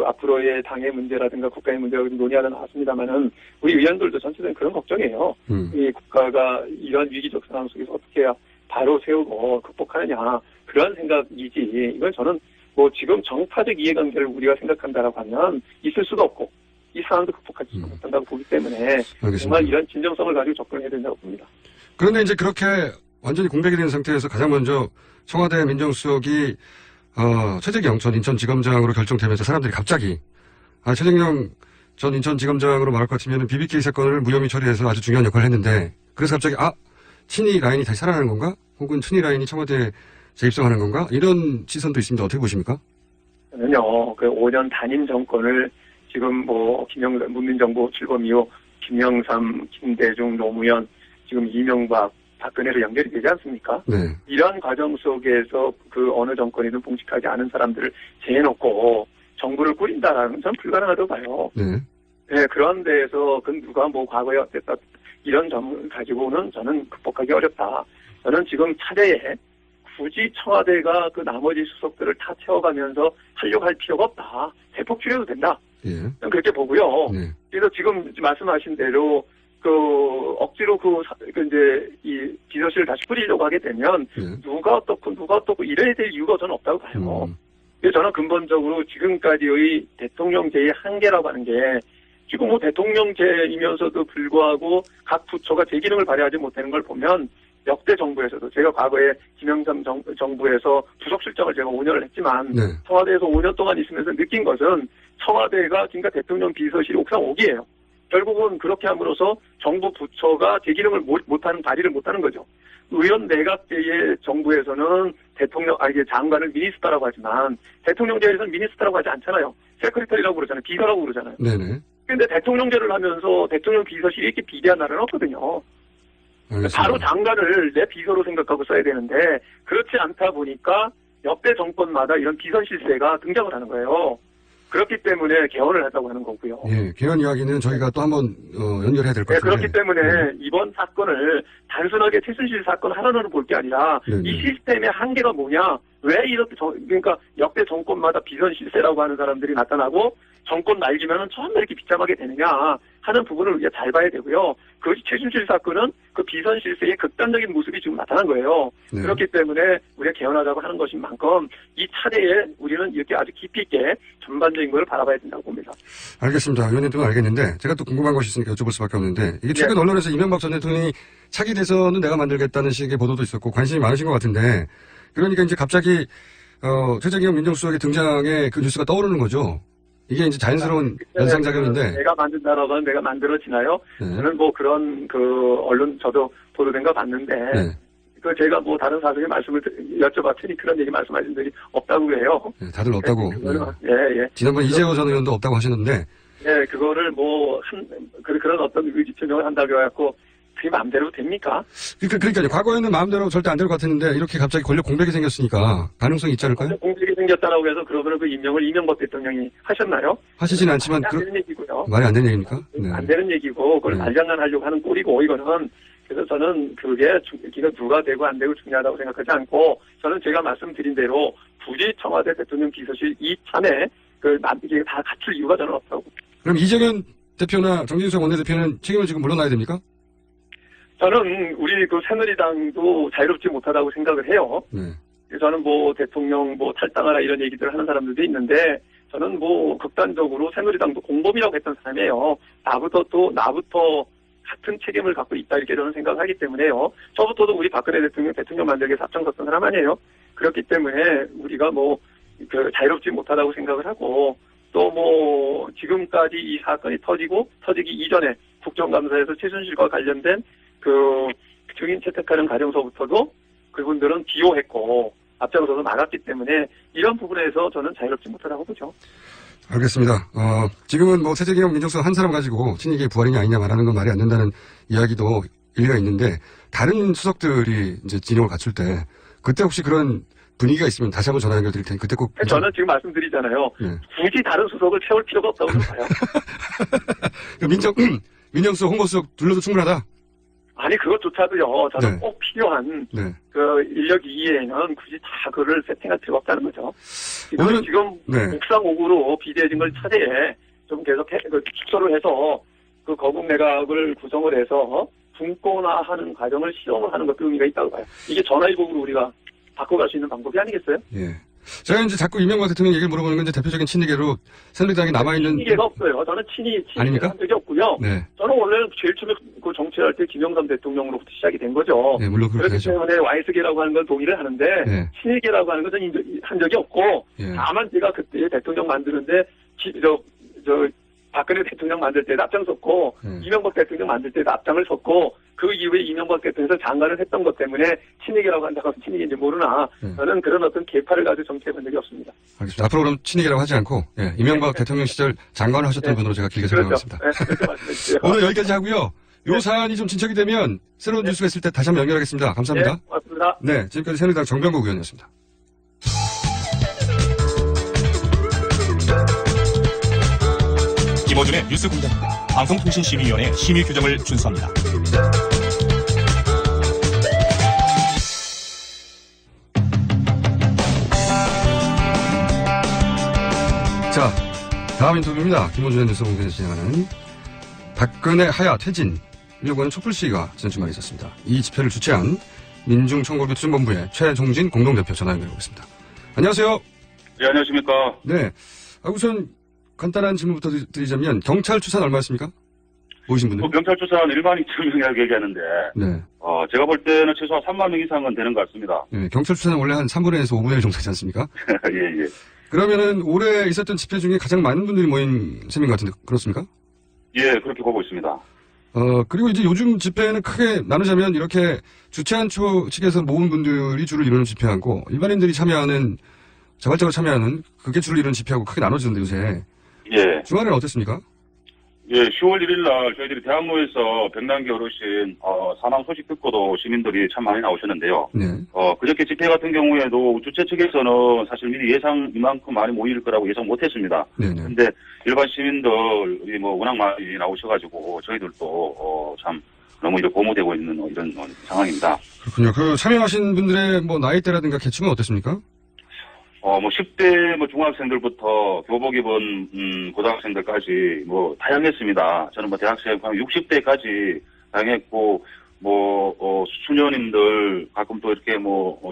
앞으로의 당의 문제라든가 국가의 문제가 논의하다 나왔습니다만은, 우리 의원들도 전체적인 그런 걱정이에요. 이 국가가 이런 위기적 상황 속에서 어떻게 해야 바로 세우고 극복하느냐, 그런 생각이지, 이건 저는 뭐 지금 정파적 이해관계를 우리가 생각한다라고 하면 있을 수도 없고 이 상황도 극복하지 못한다고 보기 때문에 알겠습니다. 정말 이런 진정성을 가지고 접근해야 된다고 봅니다. 그런데 이제 그렇게 완전히 공백이 된 상태에서 가장 먼저 청와대 민정수석이 최재경 전 인천지검장으로 결정되면서 사람들이 갑자기 최재경 전 인천지검장으로 말할 것 같으면 BBK 사건을 무혐의 처리해서 아주 중요한 역할을 했는데 그래서 갑자기 친이 라인이 다시 살아나는 건가? 혹은 친이 라인이 청와대에 재입성하는 건가? 이런 시선도 있습니다. 어떻게 보십니까? 저는요, 5년 단임 정권을 지금 문민정부 출범 이후 김영삼, 김대중, 노무현, 지금 이명박, 박근혜로 연결이 되지 않습니까? 네. 이런 과정 속에서 어느 정권이든 봉직하지 않은 사람들을 재해놓고 정부를 꾸린다라는 건 저는 불가능하다고 봐요. 네. 네, 그런 데에서 누가 과거에 어땠다 이런 점을 가지고는 저는 극복하기 어렵다. 저는 지금 차례에 굳이 청와대가 나머지 수석들을 다 채워가면서 하려고 할 필요가 없다. 대폭 줄여도 된다. 예. 저는 그렇게 보고요. 네. 그래서 지금 말씀하신 대로 억지로 이제 이 비서실을 다시 꾸리려고 하게 되면 네. 누가 어떻고 이래야 될 이유가 저는 없다고 봐요. 그래서 저는 근본적으로 지금까지의 대통령제의 한계라고 하는 게 지금 대통령제이면서도 불구하고 각 부처가 제 기능을 발휘하지 못하는 걸 보면 역대 정부에서도 제가 과거에 김영삼 정부에서 부속실장을 제가 5년을 했지만 네. 청와대에서 5년 동안 있으면서 느낀 것은 청와대가 지금까 대통령 비서실이 옥상 5기예요. 결국은 그렇게 함으로써 정부 부처가 제 기능을 발휘를 못하는 거죠. 의원 내각제의 정부에서는 장관을 미니스터라고 하지만 대통령제에서는 미니스터라고 하지 않잖아요. 세크리터리라고 그러잖아요. 비서라고 그러잖아요. 네네. 근데 대통령제를 하면서 대통령 비서실이 이렇게 비대한 나라는 없거든요. 알겠습니다. 바로 장관을 내 비서로 생각하고 써야 되는데 그렇지 않다 보니까 역대 정권마다 이런 비선실세가 등장을 하는 거예요. 그렇기 때문에 개헌을 했다고 하는 거고요. 예, 개헌 이야기는 저희가 또 한번 연결해야 될 것 같은데. 그렇기 때문에 이번 사건을 단순하게 최순실 사건 하나로 볼 게 아니라 이 시스템의 한계가 뭐냐, 왜 이렇게 그러니까 역대 정권마다 비선실세라고 하는 사람들이 나타나고 정권 말기면은 처음에 이렇게 빗장하게 되느냐 하는 부분을 우리가 잘 봐야 되고요. 그 최순실 사건은 그 비선실세의 극단적인 모습이 지금 나타난 거예요. 네. 그렇기 때문에 우리가 개헌하자고 하는 것인 만큼 이 차례에 우리는 이렇게 아주 깊이 있게 전반적인 걸 바라봐야 된다고 봅니다. 알겠습니다. 의원님도 알겠는데 제가 또 궁금한 것이 있으니까 여쭤볼 수밖에 없는데 이게 최근 언론에서 이명박 전 대통령이 차기 대선은 내가 만들겠다는 식의 보도도 있었고 관심이 많으신 것 같은데 그러니까 이제 갑자기 최재경 민정수석의 등장에 그 뉴스가 떠오르는 거죠. 이게 이제 자연스러운 연상작용인데. 내가 만든다라고 하면 내가 만들어지나요? 네. 저는 그런 언론 저도 보도된 거 봤는데, 네. 제가 다른 사석에 말씀을 여쭤봤더니 그런 얘기 말씀하신 적이 없다고 해요. 네, 다들 없다고. 예. 지난번 이재호 전 의원도 없다고 하시는데. 예, 그거를 그런 어떤 의지 표명을 한다고 해갖고, 그게 마음대로 됩니까? 그러니까요. 과거에는 마음대로 절대 안 될 것 같았는데 이렇게 갑자기 권력 공백이 생겼으니까 가능성이 있지 않을까요? 공백이 생겼다라고 해서 그러면 그 임명을 이명박 대통령이 하셨나요? 하시진 않지만 안 되는 얘기고요. 말이 안 되는 얘기입니까? 네. 안 되는 얘기고 그걸 말장난하려고 하는 꼴이고 이거는 그래서 저는 그게 누가 되고 안 되고 중요하다고 생각하지 않고 저는 제가 말씀드린 대로 굳이 청와대 대통령 비서실 이참에 이게 다 갖출 이유가 저는 없다고. 그럼 이재명 대표나 정진석 원내대표는 책임을 지금 물러나야 됩니까? 저는 우리 새누리당도 자유롭지 못하다고 생각을 해요. 네. 저는 대통령 탈당하라 이런 얘기들을 하는 사람들도 있는데 저는 극단적으로 새누리당도 공범이라고 했던 사람이에요. 나부터 같은 책임을 갖고 있다 이렇게 저는 생각하기 때문에요. 저부터도 우리 박근혜 대통령 만들기 위해서 앞장섰던 사람 아니에요. 그렇기 때문에 우리가 자유롭지 못하다고 생각을 하고 또 지금까지 이 사건이 터지기 이전에 국정감사에서 최순실과 관련된 증인 채택하는 과정서부터도 그분들은 비호했고 앞장서서 막았기 때문에 이런 부분에서 저는 자유롭지 못하다고 보죠. 알겠습니다. 지금은 새재경 민정수석 한 사람 가지고 친이계 부활이냐 아니냐 말하는 건 말이 안 된다는 이야기도 일리가 있는데 다른 수석들이 이제 진영을 갖출 때 그때 혹시 그런 분위기가 있으면 다시 한번 전화 연결 드릴 테니 그때 꼭. 저는 지금 말씀드리잖아요. 네. 굳이 다른 수석을 채울 필요가 없다고 봐요. 민정수석, 홍보수석 둘러도 충분하다? 아니, 그것조차도요, 저는 네. 꼭 필요한, 네. 인력 이외에는 굳이 다 그걸 세팅할 필요가 없다는 거죠. 오늘은, 지금, 네. 옥상옥으로 비대해진 걸 차제에 좀 계속 축소를 해서, 거국 내각을 구성을 해서, 분권화하는 과정을 실험을 하는 것도 의미가 있다고 봐요. 이게 전화위복으로 우리가 바꿔갈 수 있는 방법이 아니겠어요? 예. 제가 이제 자꾸 이명박 대통령 얘기를 물어보는 건 이제 대표적인 친이계로 새누리당이 남아있는. 친이계가 없어요. 저는 아닙니까? 한 적이 없고요. 네. 저는 원래 제일 처음에 정치할 때 김영삼 대통령으로부터 시작이 된 거죠. 네, 물론 그렇게 그렇기 하죠. 때문에 와이스계라고 하는 건 동의를 하는데 네. 친이계라고 하는 것은 한 적이 없고 예. 다만 제가 그때 대통령 만드는데 박근혜 대통령 만들 때도 앞장섰고 이명박 대통령 만들 때도 앞장을 섰고 그 이후에 이명박 대통령에서 장관을 했던 것 때문에 친이계라고 한다고 해서 친이계인지 모르나 저는 그런 어떤 계파를 가지고 정치해본 적이 없습니다. 알겠습니다. 앞으로 그럼 친이계라고 하지 않고 이명박 대통령 시절 장관을 하셨던 분으로 제가 길게 설명하겠습니다. 그렇죠. 그렇게 말씀해 주세요. 오늘 여기까지 하고요. 요 사안이 좀 진척이 되면 새로운 뉴스가 있을 때 다시 한번 연결하겠습니다. 감사합니다. 네, 고맙습니다. 네, 지금까지 새누리당 정병국 의원이었습니다. 김어준의 뉴스공장 방송통신심의위원회 심의 규정을 준수합니다. 자, 다음 인터뷰입니다. 김어준의 뉴스공장에서 진행하는 박근혜 하야 퇴진 요구하는 촛불 시위가 지난 주말에 있었습니다. 이 집회를 주최한 민중총궐교투쟁본부의 최종진 공동대표 전화 연결해보겠습니다. 안녕하세요. 네, 안녕하십니까. 네. 우선 간단한 질문부터 드리자면 경찰 추산 얼마였습니까? 보이신 분들? 경찰 추산 1만 2천 명이라고 얘기하는데 네. 제가 볼 때는 최소한 3만 명 이상은 되는 것 같습니다. 네, 경찰 추산은 원래 한 3분의 1에서 5분의 1 정도 되지 않습니까? 예. 그러면은 올해 있었던 집회 중에 가장 많은 분들이 모인 셈인 것 같은데 그렇습니까? 예, 그렇게 보고 있습니다. 그리고 이제 요즘 집회는 크게 나누자면 이렇게 주최한 측에서 모은 분들이 주를 이루는 집회하고 일반인들이 참여하는 자발적으로 참여하는 그게 주를 이루는 집회하고 크게 나눠지는데 요새. 예. 주말에는 어땠습니까? 예, 10월 1일 날 저희들이 대학로에서 백남기 어르신 사망 소식 듣고도 시민들이 참 많이 나오셨는데요. 네. 그저께 집회 같은 경우에도 주최 측에서는 사실 미리 이만큼 많이 모일 거라고 예상 못했습니다. 네네. 근데 일반 시민들이 워낙 많이 나오셔가지고 저희들도 참 너무 이렇게 고무되고 있는 이런 상황입니다. 그렇군요. 참여하신 분들의 나이대라든가 계층은 어땠습니까? 10대 중학생들부터 교복 입은 고등학생들까지 다양했습니다. 저는 대학생 60대까지 다양했고 수녀님들 가끔 또 이렇게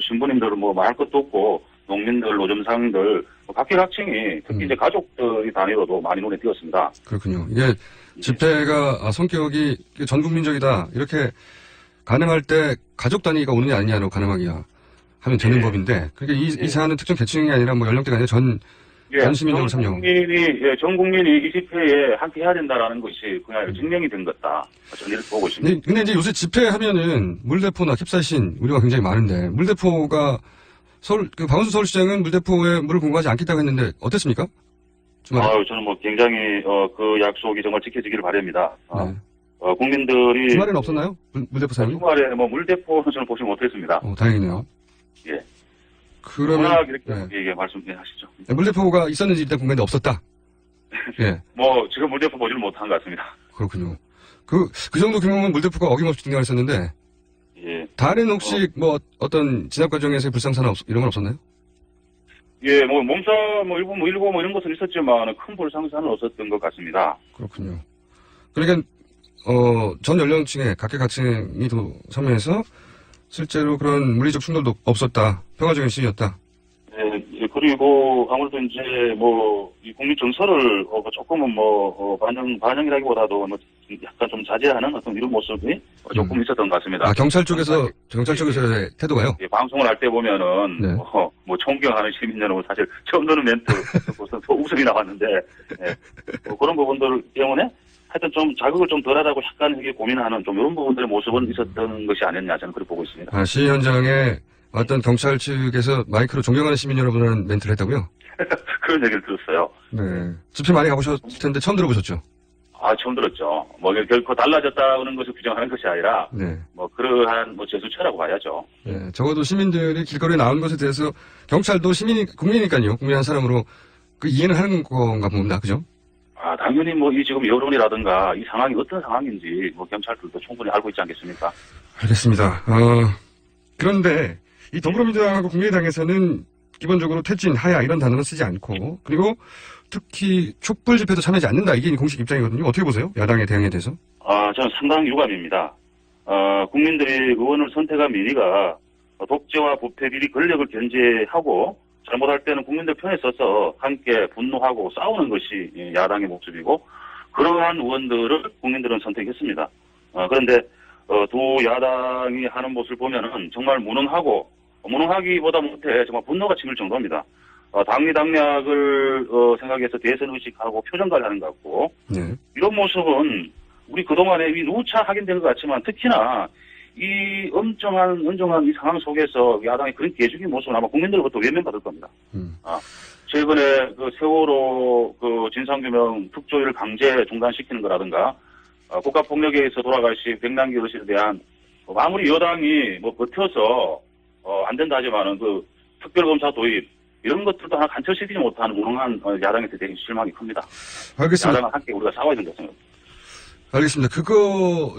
신부님들은 말할 것도 없고 농민들, 노점상들 각계각층이 특히 이제 가족들이 단위로도 많이 눈에 띄었습니다. 그렇군요. 이게 집회가 성격이 전 국민적이다 이렇게 가능할 때 가족 단위가 오느냐 아니냐로 가능하기야. 하면 되는 법인데, 그러니까 이 사안은 특정 계층이 아니라 연령대가 아니라 전 시민적으로 참여. 전 국민이 이 집회에 함께 해야 된다라는 것이 그냥 증명이 된 것다. 저는 이렇게 보고 있습니다. 근데 이제 요새 집회하면은 물대포나 캡사이신 우려가 굉장히 많은데, 물대포가 박원순 서울시장은 물대포에 물을 공급하지 않겠다고 했는데, 어땠습니까? 주말에? 저는 굉장히, 그 약속이 정말 지켜지기를 바랍니다. 네. 국민들이. 주말에는 없었나요? 물대포 사용이? 주말에 물대포는 저는 보지 못했습니다. 다행이네요. 예. 그러면. 이렇게 말씀하시죠. 물대포가 있었는지 일단 공개했는데 없었다? 예. 지금 물대포 보지를 못한 것 같습니다. 그렇군요. 그 정도 규모면 물대포가 어김없이 등장을 했었는데, 예. 다른 혹시 뭐 어떤 진압 과정에서의 불상사나 이런 건 없었나요? 예, 뭐 몸살 일부 일고 이런 것은 있었지만 큰 불상사는 없었던 것 같습니다. 그렇군요. 그러니까 전 연령층에 각계각층이 참여해서 실제로 그런 물리적 충돌도 없었다. 평화적인 시위였다. 예, 그리고 아무래도 이제 이 국민 정서를 조금은 반영이라기보다도 약간 좀 자제하는 어떤 이런 모습이 조금 있었던 것 같습니다. 경찰 쪽에서의 태도가요? 예, 방송을 할 때 보면은 네. 존경하는 시민 여러분 사실 처음 듣는 멘트 벌써 웃음이 나왔는데 그런 부분들 때문에 하여튼 좀 자극을 좀 덜하라고 약간 이게 고민하는 좀 이런 부분들의 모습은 있었던 것이 아니었냐 저는 그렇게 보고 있습니다. 시위 현장에 어떤 경찰 측에서 마이크로 존경하는 시민 여러분이라는 멘트를 했다고요? 그런 얘기를 들었어요. 네. 집회 많이 가보셨을 텐데 처음 들어보셨죠? 처음 들었죠. 결코 달라졌다는 것을 규정하는 것이 아니라, 네. 그러한 제수처라고 봐야죠. 네. 적어도 시민들이 길거리에 나온 것에 대해서 경찰도 국민이니까요. 국민 한 사람으로 이해는 하는 건가 봅니다. 그죠? 당연히 이 지금 여론이라든가 이 상황이 어떤 상황인지 경찰들도 충분히 알고 있지 않겠습니까? 알겠습니다. 그런데 이 더불어민주당하고 국민의당에서는 기본적으로 퇴진, 하야 이런 단어는 쓰지 않고 그리고 특히 촛불 집회도 참여하지 않는다. 이게 공식 입장이거든요. 어떻게 보세요? 야당의 대응에 대해서? 저는 상당히 유감입니다. 국민들이 의원을 선택한 민의가 독재와 부패 비리 권력을 견제하고 잘못할 때는 국민들 편에 서서 함께 분노하고 싸우는 것이 야당의 모습이고 그러한 의원들을 국민들은 선택했습니다. 그런데 두 야당이 하는 모습을 보면은 정말 무능하기보다 못해 정말 분노가 치밀 정도입니다. 당리당략을 생각해서 대선 의식하고 표정 관리하는 것 같고 이런 모습은 우리 그동안에 누차 확인된 것 같지만 특히나 이 엄정한 이 상황 속에서 야당의 그런 개죽인 모습은 아마 국민들로부터 외면받을 겁니다. 최근에 세월호 진상규명 특조위를 강제 중단시키는 거라든가 국가폭력에 의해서 돌아가신 백남기 어르신에 대한 아무리 여당이 버텨서 안 된다 하지만은 특별검사 도입 이런 것들도 하나 간철시키지 못하는 무능한 야당에 대해 실망이 큽니다. 알겠습니다. 야당은 함께 우리가 싸워야 된다고 생각합니다. 알겠습니다.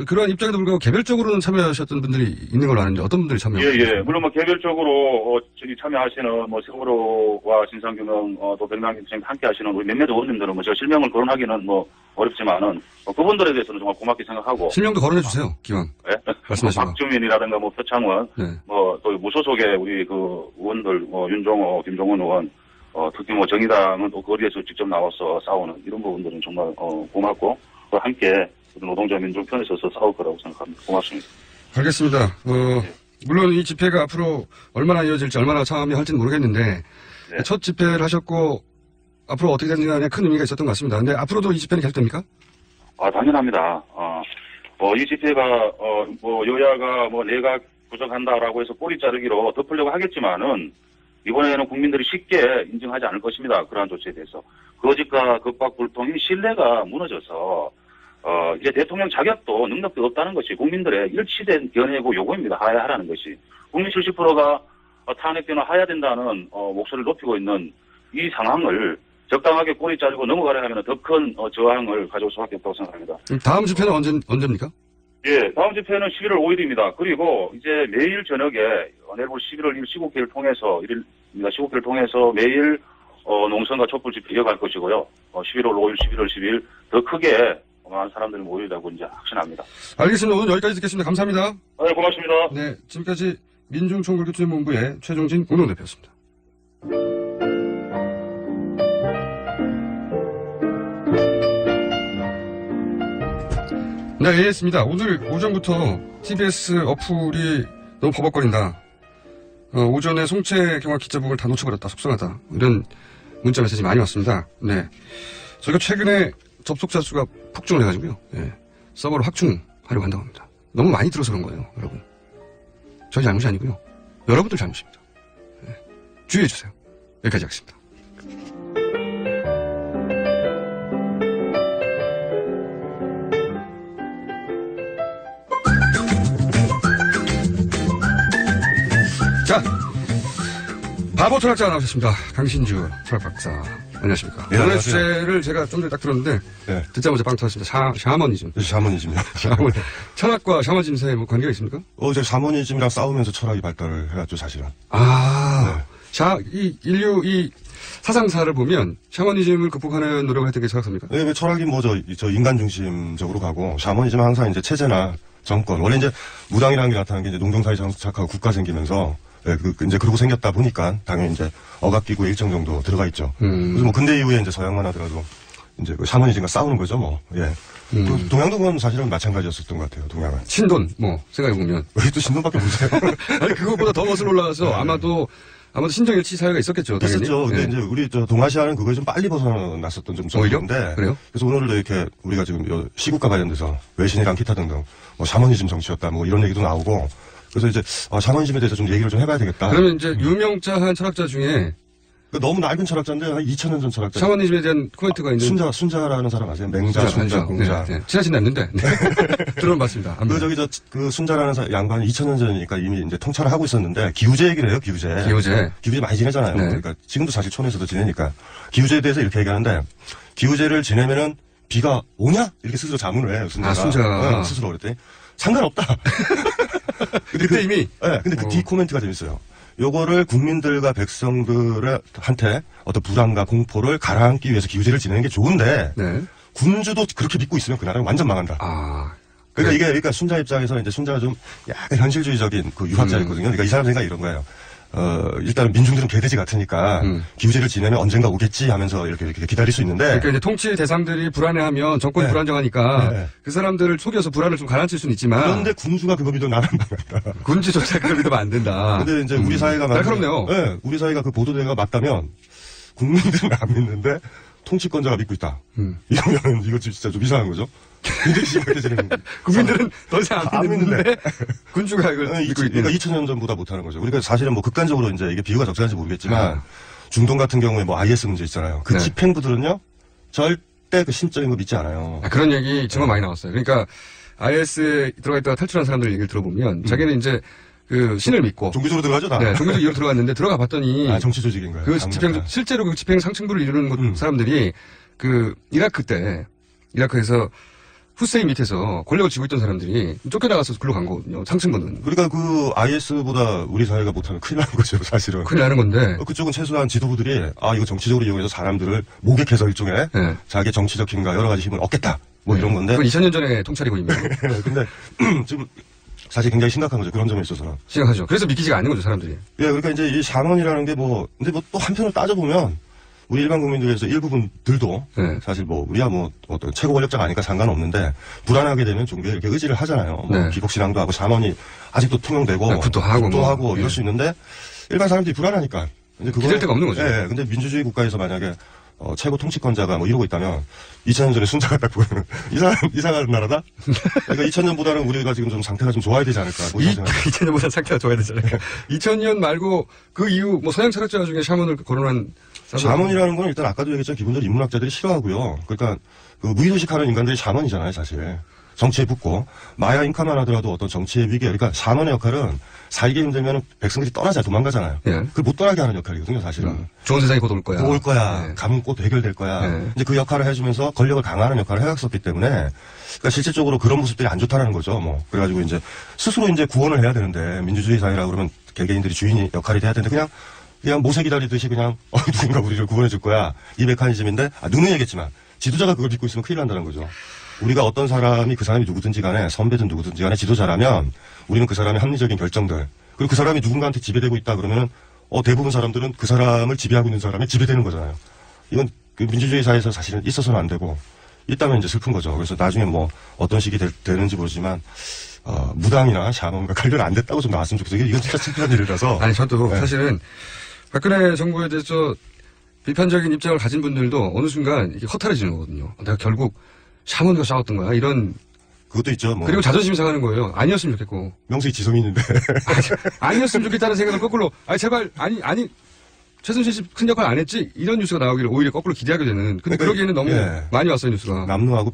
그러한 입장에도 불구하고 개별적으로는 참여하셨던 분들이 있는 걸로 아는데 어떤 분들이 참여하셨어요? 예. 물론 개별적으로 참여하시는 세월호와 진상규명 또 백남기 함께 하시는 우리 몇몇 의원님들은 제가 실명을 거론하기는 어렵지만은 그분들에 대해서는 정말 고맙게 생각하고 실명도 거론해 주세요. 기왕. 네? 말씀하신 거. 박주민이라든가 표창원 또 무소속의 우리 의원들 윤종호, 김종원 의원 특히 정의당은 또 거리에서 직접 나와서 싸우는 이런 부분들은 정말 고맙고 함께 노동자 민족 편에 서서 싸울 거라고 생각합니다. 고맙습니다. 알겠습니다. 물론 이 집회가 앞으로 얼마나 이어질지 얼마나 참여할지는 모르겠는데 첫 집회를 하셨고 앞으로 어떻게 되는지 간에 큰 의미가 있었던 것 같습니다. 근데 앞으로도 이 집회는 계속됩니까? 당연합니다. 이 집회가 여야가 내각 구성한다라고 해서 꼬리 자르기로 덮으려고 하겠지만은 이번에는 국민들이 쉽게 인정하지 않을 것입니다. 그러한 조치에 대해서. 거짓과 겁박불통이 신뢰가 무너져서 이제 대통령 자격도 능력도 없다는 것이 국민들의 일치된 견해고 요구입니다. 하야하라는 것이. 국민 70%가 탄핵되나 하야된다는 목소리를 높이고 있는 이 상황을 적당하게 꼬리 자르고 넘어가려 하면 더 큰 저항을 가져올 수밖에 없다고 생각합니다. 다음 집회는 언제입니까? 예, 다음 집회는 11월 5일입니다. 그리고 이제 매일 저녁에 내일 11월 1일 시국회를 통해서 1일입니다. 시국회를 통해서 매일 농성과 촛불 집회 이어갈 것이고요. 11월 5일, 11월 10일 더 크게 많은 사람들이 모이라고 이제 확신합니다. 알겠습니다. 오늘 여기까지 듣겠습니다. 감사합니다. 네, 고맙습니다. 네, 지금까지 민중총괄교수본부의 최종진 공동대표였습니다. 네, AS입니다. 오늘 오전부터 TBS 어플이 너무 버벅거린다. 오전에 송채 경화 기자복을 다 놓쳐버렸다. 속상하다. 이런 문자 메시지 많이 왔습니다. 네. 저희가 최근에 접속자 수가 폭증을 해가지고요. 네. 서버를 확충하려고 한다고 합니다. 너무 많이 들어서 그런 거예요, 여러분. 저희 잘못이 아니고요. 여러분들 잘못입니다. 네. 주의해주세요. 여기까지 하겠습니다. 자, 바보 철학자 나오셨습니다. 강신주 철학박사. 안녕하십니까. 네, 오늘 안녕하세요. 주제를 제가 좀 전에 딱 들었는데 네. 듣자마자 빵 터졌습니다. 샤머니즘. 샤머니즘이요. 철학과 샤머니즘 사이에 뭐 관계가 있습니까? 제가 샤머니즘이랑 싸우면서 철학이 발달을 해왔죠, 사실은. 이 인류 이 사상사를 보면 샤머니즘을 극복하는 노력을 했던 게 철학사입니까? 네, 철학이 저 인간 중심적으로 가고, 샤머니즘은 항상 이제 체제나 정권, 원래 이제 무당이라는 게 나타난 게 이제 농경사회 정착하고 국가 생기면서, 이제 그러고 생겼다 보니까, 당연히 이제 억압기구에 일정 정도 들어가 있죠. 그래서 뭐 근대 이후에 이제 서양만 하더라도, 이제 그 샤머니즘과 싸우는 거죠, 뭐. 예. 동양도 그건 사실은 마찬가지였었던 것 같아요, 동양은. 신돈, 생각해보면. 왜 또 신돈밖에 모르세요? 아니, 그것보다 더 거슬러 올라가서 아마도 신정일치 사회가 있었겠죠. 있었죠. 근데 네. 이제 우리 동아시아는 그걸 좀 빨리 벗어났었던 좀 정도인데. 그래요? 그래서 오늘도 이렇게 우리가 지금 시국과 관련돼서 외신이랑 기타 등등 뭐 샤머니즘 정치였다 뭐 이런 얘기도 나오고. 그래서 이제 샤머니즘에 대해서 좀 얘기를 좀 해봐야 되겠다. 그러면 이제 유명자한 철학자 중에 너무 낡은 철학자인데 한 2000년 전 철학자. 샤머니즘에 대한 코멘트가 있는 순자라는 사람 아세요? 맹자, 순자, 공자. 네. 친하진 않는데 들어는 봤습니다. 그 순자라는 양반이 2000년 전이니까 이미 이제 통찰을 하고 있었는데 기우제 얘기를 해요. 기우제 많이 지내잖아요. 네. 그러니까 지금도 사실 촌에서도 지내니까 기우제에 대해서 이렇게 얘기하는데 기우제를 지내면은 비가 오냐 이렇게 스스로 자문을 해요. 순자가 스스로 그랬더니 상관없다. 그때 이미. 네, 근데 그 뒤 코멘트가 재밌어요. 요거를 국민들과 백성들한테 어떤 불안과 공포를 가라앉기 위해서 기우제를 지내는 게 좋은데 군주도 그렇게 믿고 있으면 그 나라는 완전 망한다. 그러니까 순자 입장에서 이제 순자가 좀 약간 현실주의적인 그 유학자였거든요. 그러니까 이 사람 생각이 이런 거예요. 일단은 민중들은 개돼지 같으니까 기우제를 지내면 언젠가 오겠지 하면서 이렇게 기다릴 수 있는데. 그러니까 이제 통치 대상들이 불안해하면 정권이 불안정하니까 그 사람들을 속여서 불안을 좀 가라앉힐 수는 있지만. 그런데 군주가 그거 믿으면 나는 망한다. 군주조차 그걸 믿으면 안 된다. 근데 이제 우리 사회가 날카롭네요. 네, 우리 사회가 그 보도대가 맞다면 국민들은 안 믿는데 통치권자가 믿고 있다. 이러면 이거 진짜 좀 이상한 거죠. 국민들은 더 이상 안 믿는데 군주가 이걸 믿고 있는. 그러니까 2000년 전보다 못하는 거죠. 우리가 사실은 뭐 극단적으로 이제 이게 비유가 적절한지 모르겠지만 중동 같은 경우에 뭐 IS 문제 있잖아요. 그 집행부들은요 절대 그 신적인 거 믿지 않아요. 그런 얘기 정말 많이 나왔어요. 그러니까 IS에 들어가 있다가 탈출한 사람들 얘기를 들어보면 자기는 이제 그 신을 믿고 종교적으로 들어가죠, 다. 네, 종교적 이유로 들어갔는데 들어가 봤더니 정치 조직인 거예요. 그 실제로 그 집행 상층부를 이루는 사람들이 그 이라크에서 후세인 밑에서 권력을 쥐고 있던 사람들이 쫓겨나가서 글로 간 거거든요. 상층부는. 그러니까 그 IS보다 우리 사회가 못하면 큰일 나는 거죠, 사실은. 큰일 나는 건데. 그쪽은 최소한 지도부들이 이거 정치적으로 이용해서 사람들을 모객해서 일종의 자기의 정치적 힘과 여러 가지 힘을 얻겠다. 뭐 이런 건데. 그건 2000년 전에 통찰이고 있는. 근데 지금 사실 굉장히 심각한 거죠. 그런 점에 있어서는. 심각하죠. 그래서 믿기지가 않는 거죠, 사람들이. 예, 그러니까 이제 이 샤먼이라는 게 근데 또 한편으로 따져보면 우리 일반 국민들에서 일부분들도 사실 우리야 어떤 최고 권력자가 아니까 상관없는데 불안하게 되면 종교에 이렇게 의지를 하잖아요. 기복신앙도 하고 샤먼이 아직도 투명되고 굿도 하고 이럴 수 있는데 일반 사람들이 불안하니까. 이제 기댈 데가 없는 거죠. 예, 근데 민주주의 국가에서 만약에 최고 통치권자가 이러고 있다면 2000년 전에 순자가 딱 보면 이상한 나라다? 그러니까 2000년보다는 우리가 지금 좀 상태가 좀 좋아야 되지 않을까. 2000년보다 상태가 좋아야 되지 않을까. 2000년 말고 그 이후 서양 철학자 중에 샤먼을 거론한 샤먼이라는 건 일단 아까도 얘기했지만 기본적으로 인문학자들이 싫어하고요. 그러니까 그 무의도식하는 인간들이 샤먼이잖아요, 사실. 정치에 붙고 마야 잉카만 하더라도 어떤 정치의 위기, 그러니까 샤먼의 역할은 살기 힘들면 백성들이 도망가잖아요. 그걸 못 떠나게 하는 역할이거든요, 사실은. 좋은 세상이 곧 올 거야. 곧 올 거야. 가면 곧 해결될 거야. 이제 그 역할을 해주면서 권력을 강화하는 역할을 해왔었기 때문에, 그러니까 실질적으로 그런 모습들이 안 좋다라는 거죠. 그래가지고 이제 스스로 이제 구원을 해야 되는데 민주주의 사회라 그러면 개개인들이 주인이 역할이 돼야 되는데 그냥 모세 기다리듯이 그냥 누군가 우리를 구원해 줄 거야. 이 메커니즘인데 누누이 얘기했지만 지도자가 그걸 믿고 있으면 큰일 난다는 거죠. 우리가 어떤 사람이 그 사람이 누구든지 간에 선배든 누구든지 간에 지도자라면 우리는 그 사람의 합리적인 결정들 그리고 그 사람이 누군가한테 지배되고 있다 그러면은 대부분 사람들은 그 사람을 지배하고 있는 사람에 지배되는 거잖아요. 이건 그 민주주의 사회에서 사실은 있어서는 안 되고 있다면 이제 슬픈 거죠. 그래서 나중에 어떤 식이 되는지 모르지만 무당이나 샤먼과 관련 안 됐다고 좀 나왔으면 좋겠어요. 이건 진짜 창피한 일이라서. 아니 저도 사실은 박근혜 정부에 대해서 비판적인 입장을 가진 분들도 어느 순간 이게 허탈해지는 거거든요. 내가 결국 샤먼과 싸웠던 거야. 이런. 그것도 있죠. 그리고 자존심이 상하는 거예요. 아니었으면 좋겠고. 명색이 지성인인데. 아니었으면 좋겠다는 생각을 거꾸로. 제발, 최순실 씨 큰 역할 안 했지? 이런 뉴스가 나오기를 오히려 거꾸로 기대하게 되는. 근데 그러니까, 그러기에는 너무 예. 많이 왔어요, 뉴스가. 남루하고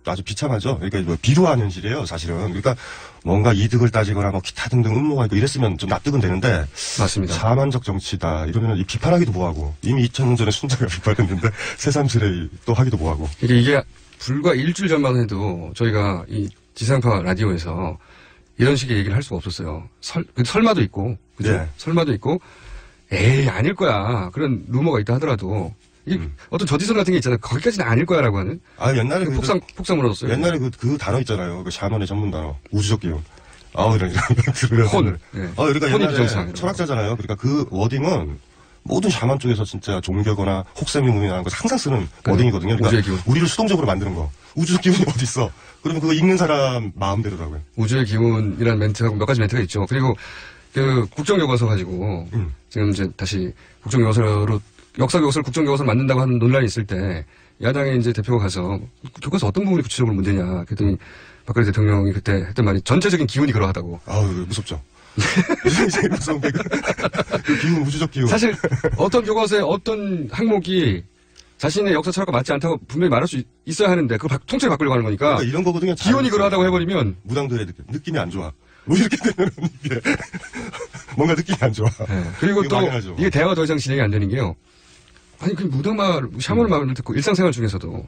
아주 비참하죠. 그러니까 뭐 비루한 현실이에요, 사실은. 그러니까 뭔가 이득을 따지거나 뭐 기타 등등 음모가 있고 이랬으면 좀 납득은 되는데. 맞습니다. 자만적 정치다. 이러면 이 비판하기도 뭐하고. 이미 2000년 전에 순자가 비판했는데 새삼스레 또 하기도 뭐하고. 이게 불과 일주일 전만 해도 저희가 이 지상파 라디오에서 이런 식의 얘기를 할 수가 없었어요. 설마도 있고, 그죠? 예. 설마도 있고, 에이, 아닐 거야. 그런 루머가 있다 하더라도, 이 어떤 저지선 같은 게 있잖아요. 거기까지는 아닐 거야라고 하는. 아, 옛날에 폭삭 물어줬어요. 옛날에 그 단어 있잖아요. 그 샤먼의 전문 단어. 우주적 기운. 이런 혼. 예. 그러니까 혼이 옛날에 정상. 철학자잖아요. 그러니까 그 워딩은 모든 샤먼 쪽에서 진짜 종교거나 혹세미문이라는 거 항상 쓰는 워딩이거든요. 그러니까 우주의 기운. 우리를 수동적으로 만드는 거. 우주적 기운이 어디 있어? 그러면 그거 읽는 사람 마음대로라고요. 우주의 기운이라는 멘트하고 몇 가지 멘트가 있죠. 그리고 그 국정교과서 가지고 지금 이제 다시 국정교과서로 역사교과서를 국정교과서로 만든다고 하는 논란이 있을 때 야당의 이제 대표가 가서 교과서 어떤 부분이 구체적으로 문제냐 그랬더니 박근혜 대통령이 그때 했던 말이 전체적인 기운이 그러하다고. 무섭죠. 굉장히 무서운 게 그 기운, 우주적 기운. 사실 어떤 교과서에 어떤 항목이 자신의 역사 철학과 맞지 않다고 분명히 말할 수 있어야 하는데 그걸 통째로 바꾸려고 하는 거니까. 그러니까 이런 거거든요. 기운이 그러하다고 해버리면 무당들의 느낌이 안 좋아. 뭐 이렇게 되면 이게 뭔가 느낌이 안 좋아. 네. 그리고 또 막연하죠. 이게 대화가 더 이상 진행이 안 되는 게요. 아니 그 무당 말, 샤먼 말을 듣고 일상생활 중에서도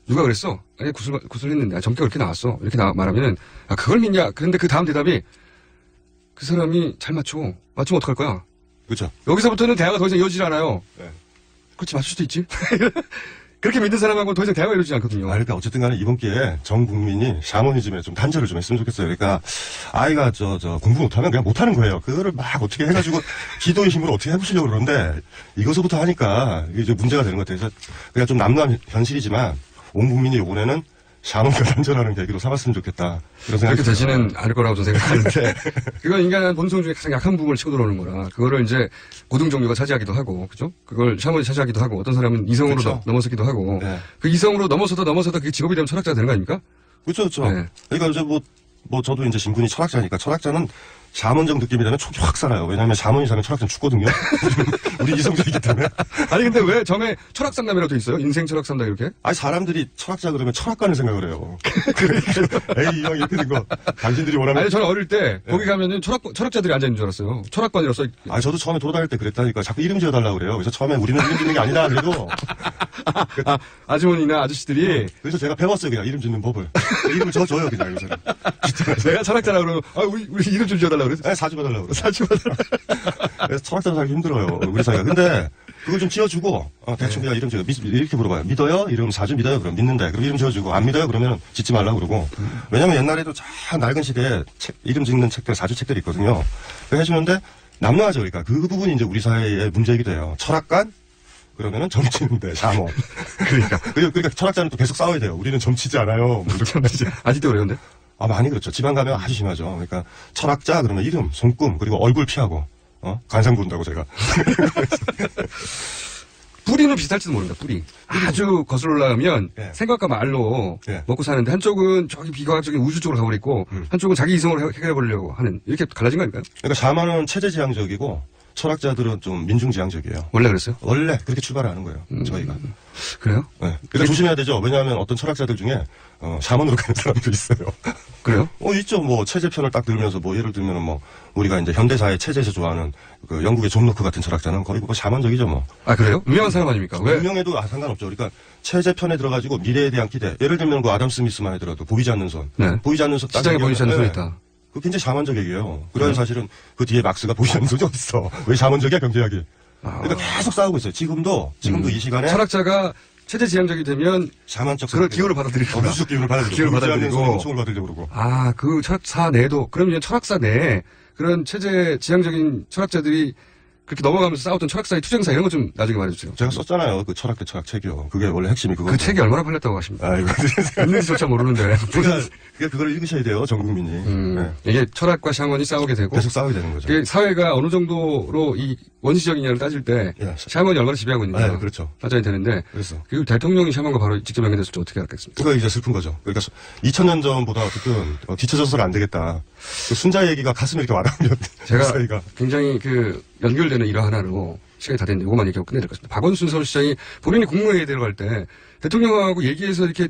누가 그랬어? 아니 구슬했는데 점괘가 그렇게 나왔어. 이렇게 말하면은 그걸 믿냐? 그런데 그 다음 대답이 그 사람이 잘 맞추면 어떡할 거야? 그렇죠. 여기서부터는 대화가 더 이상 이어지지 않아요. 네. 그렇지 맞출 수도 있지. 그렇게 믿는 사람하고는 더 이상 대화가 이루어지지 않거든요. 그러니까 어쨌든 간에 이번 기회에 전 국민이 샤머니즘에 좀 단절을 좀 했으면 좋겠어요. 그러니까 아이가 공부 못하면 그냥 못하는 거예요. 그거를 막 어떻게 해가지고 기도의 힘으로 어떻게 해보시려고 그러는데 이것부터 하니까 이게 좀 문제가 되는 것 같아요. 그래서 그냥 좀 남루한 현실이지만 온 국민이 이번에는 샤먼과 단절하는 계기로 삼았으면 좋겠다. 그런 생각이 그렇게 되지는 않을 거라고 저는 생각하는데 그건 인간 본성 중에 가장 약한 부분을 치고 들어오는 거라 그거를 이제 고등 종교가 차지하기도 하고 그죠? 그걸 샤먼이 차지하기도 하고 어떤 사람은 이성으로 그렇죠. 넘어서기도 하고 네. 그 이성으로 넘어서다 그게 직업이 되면 철학자가 되는 거 아닙니까? 그렇죠. 네. 그러니까 이제 저도 이제 신분이 철학자니까 철학자는 샤먼적 느낌이 되면 촉이 확 살아요. 왜냐하면 샤먼이 사는 철학자는 죽거든요. 우리 이성적이기 때문에. 아니 근데 왜 점에 철학 상담이라고 돼 있어요? 인생 철학 상담 이렇게? 아니 사람들이 철학자 그러면 철학가는 생각을 해요. 에이 이 형 이렇게 된 거 당신들이 원하는. 아니 저는 어릴 때 거기 가면은 철학자들이 앉아 있는 줄 알았어요. 철학관이라서. 아 저도 처음에 돌아다닐 때 그랬다니까 자꾸 이름 지어달라고 그래요. 그래서 처음에 우리는 이름 짓는 게 아니다 그래도. 아주머니나 아저씨들이. 그래서 제가 배웠어요 그냥 이름 짓는 법을. 이름을 줘요 그냥 요새는. 내가 철학자라고 그러면 우리 이름 좀 지어달라고 그랬어. 네, 사주 받으려고 그랬어. 사주 받으려고. 그래서 철학자는 살기 힘들어요 우리 사이가. 근데 그걸 좀 지어주고 대충 그냥 이름 지어 이렇게 물어봐요. 믿어요? 이름 사주 믿어요? 그럼 믿는데. 그럼 이름 지어주고 안 믿어요? 그러면 짓지 말라고 그러고. 왜냐면 옛날에도 참 낡은 시대에 이름 짓는 책들 사주 책들이 있거든요. 그거 해주는데 남루하죠. 그러니까 그 부분이 이제 우리 사회의 문제이기도 해요. 철학관? 그러면은 점치는데 샤먼. 그러니까 철학자는 또 계속 싸워야 돼요. 우리는 점치지 않아요. 뭐 이렇게. 아직도 그래요, 근데? 많이 그렇죠. 지방 가면 아주 심하죠. 그러니까 철학자 그러면 이름, 손금 그리고 얼굴 피하고 관상 본다고 제가. 뿌리는 비슷할지도 모른다. 뿌리. 아주 거슬러 올라가면 생각과 말로 먹고 사는데 한쪽은 저기 비과학적인 우주 쪽으로 가버리고 한쪽은 자기 이성으로 해결해버리려고 하는 이렇게 갈라진 거 아닐까요? 그러니까 샤먼은 체제지향적이고 철학자들은 좀 민중지향적이에요. 원래 그랬어요? 원래 그렇게 출발하는 거예요. 저희가. 그래요? 네. 그러니까 조심해야 되죠. 왜냐하면 어떤 철학자들 중에 샤먼으로 가는 사람도 있어요. 그래요? 있죠. 체제편을 딱 들면서 예를 들면 우리가 이제 현대사의 체제에서 좋아하는 그 영국의 존 로크 같은 철학자는 거의 샤먼적이죠 아 그래요? 유명한 사람 아닙니까? 왜? 유명해도 상관없죠. 그러니까 체제편에 들어가지고 미래에 대한 기대. 예를 들면 아담 스미스만 하더라도 보이지 않는 손. 네. 보이지 않는 손. 시장에 보이지 않는 손이 있다. 그 굉장히 샤먼적 얘기예요. 그래야 사실은 그 뒤에 막스가 보이지 않는 손이 어딨어. 왜 샤먼적이야 경제학이. 그러니까 계속 싸우고 있어요. 지금도 이 시간에 철학자가 체제 지향적이 되면 샤먼적 그런 기운을 받아들이고 우주적 기운을 받아들이고 은총을 받으려고 그러고. 그 철학사 내도 그러면 철학사 내에 그런 체제 지향적인 철학자들이 그렇게 넘어가면서 싸웠던 철학사의 투쟁사 이런 거 좀 나중에 말해주세요. 제가 썼잖아요. 그 철학 대 철학 책이요. 그게 원래 핵심이 그거. 그 책이 얼마나 팔렸다고 하십니까? 있는지조차 모르는데. 그러니까 그걸 읽으셔야 돼요. 전 국민이. 네. 이게 철학과 샤먼이 싸우게 되고 계속 싸우게 되는 거죠. 사회가 어느 정도로 이 원시적이냐를 따질 때 샤먼이 얼마나 지배하고 있는가. 그렇죠. 따져야 되는데. 그래서 그 대통령이 샤먼과 바로 직접 연결됐을 때 어떻게 알았겠습니까? 그거 이제 슬픈 거죠. 그러니까 2000년 전보다 어쨌든 뒤쳐져서는 안 되겠다. 그 순자 얘기가 가슴에 이렇게 와닿으면 제가 굉장히 연결되는 일화 하나로 시간이 다 됐는데 이것만 얘기하고 끝내야 될 것 같습니다. 박원순 서울시장이 본인이 국무회의에 들어갈 때 대통령하고 얘기해서 이렇게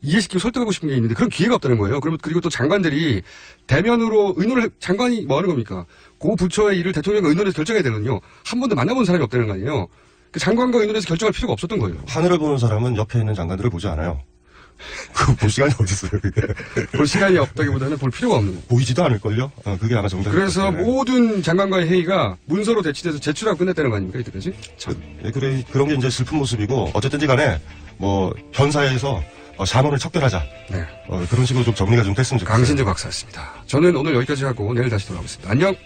이해시키고 설득하고 싶은 게 있는데 그런 기회가 없다는 거예요. 그리고 또 장관들이 대면으로 의논을 장관이 뭐 하는 겁니까? 그 부처의 일을 대통령과 의논해서 결정해야 되거든요. 한 번도 만나본 사람이 없다는 거 아니에요. 그 장관과 의논해서 결정할 필요가 없었던 거예요. 하늘을 보는 사람은 옆에 있는 장관들을 보지 않아요. 그 볼 시간이 어디 있어요, 그게. 볼 시간이 없다기보다는 볼 필요가 없는 거예요. 보이지도 않을걸요? 그게 아마 정답일 그래서 것 같아요. 모든 장관과의 회의가 문서로 대치돼서 제출하고 끝냈다는 거 아닙니까, 이때까지? 참. 그런 게 이제 슬픈 모습이고, 어쨌든지 간에, 현 사회에서 산원을 척결하자. 네. 그런 식으로 좀 정리가 좀 됐으면 좋겠어요. 강신주 박사였습니다. 저는 오늘 여기까지 하고 내일 다시 돌아오겠습니다. 안녕!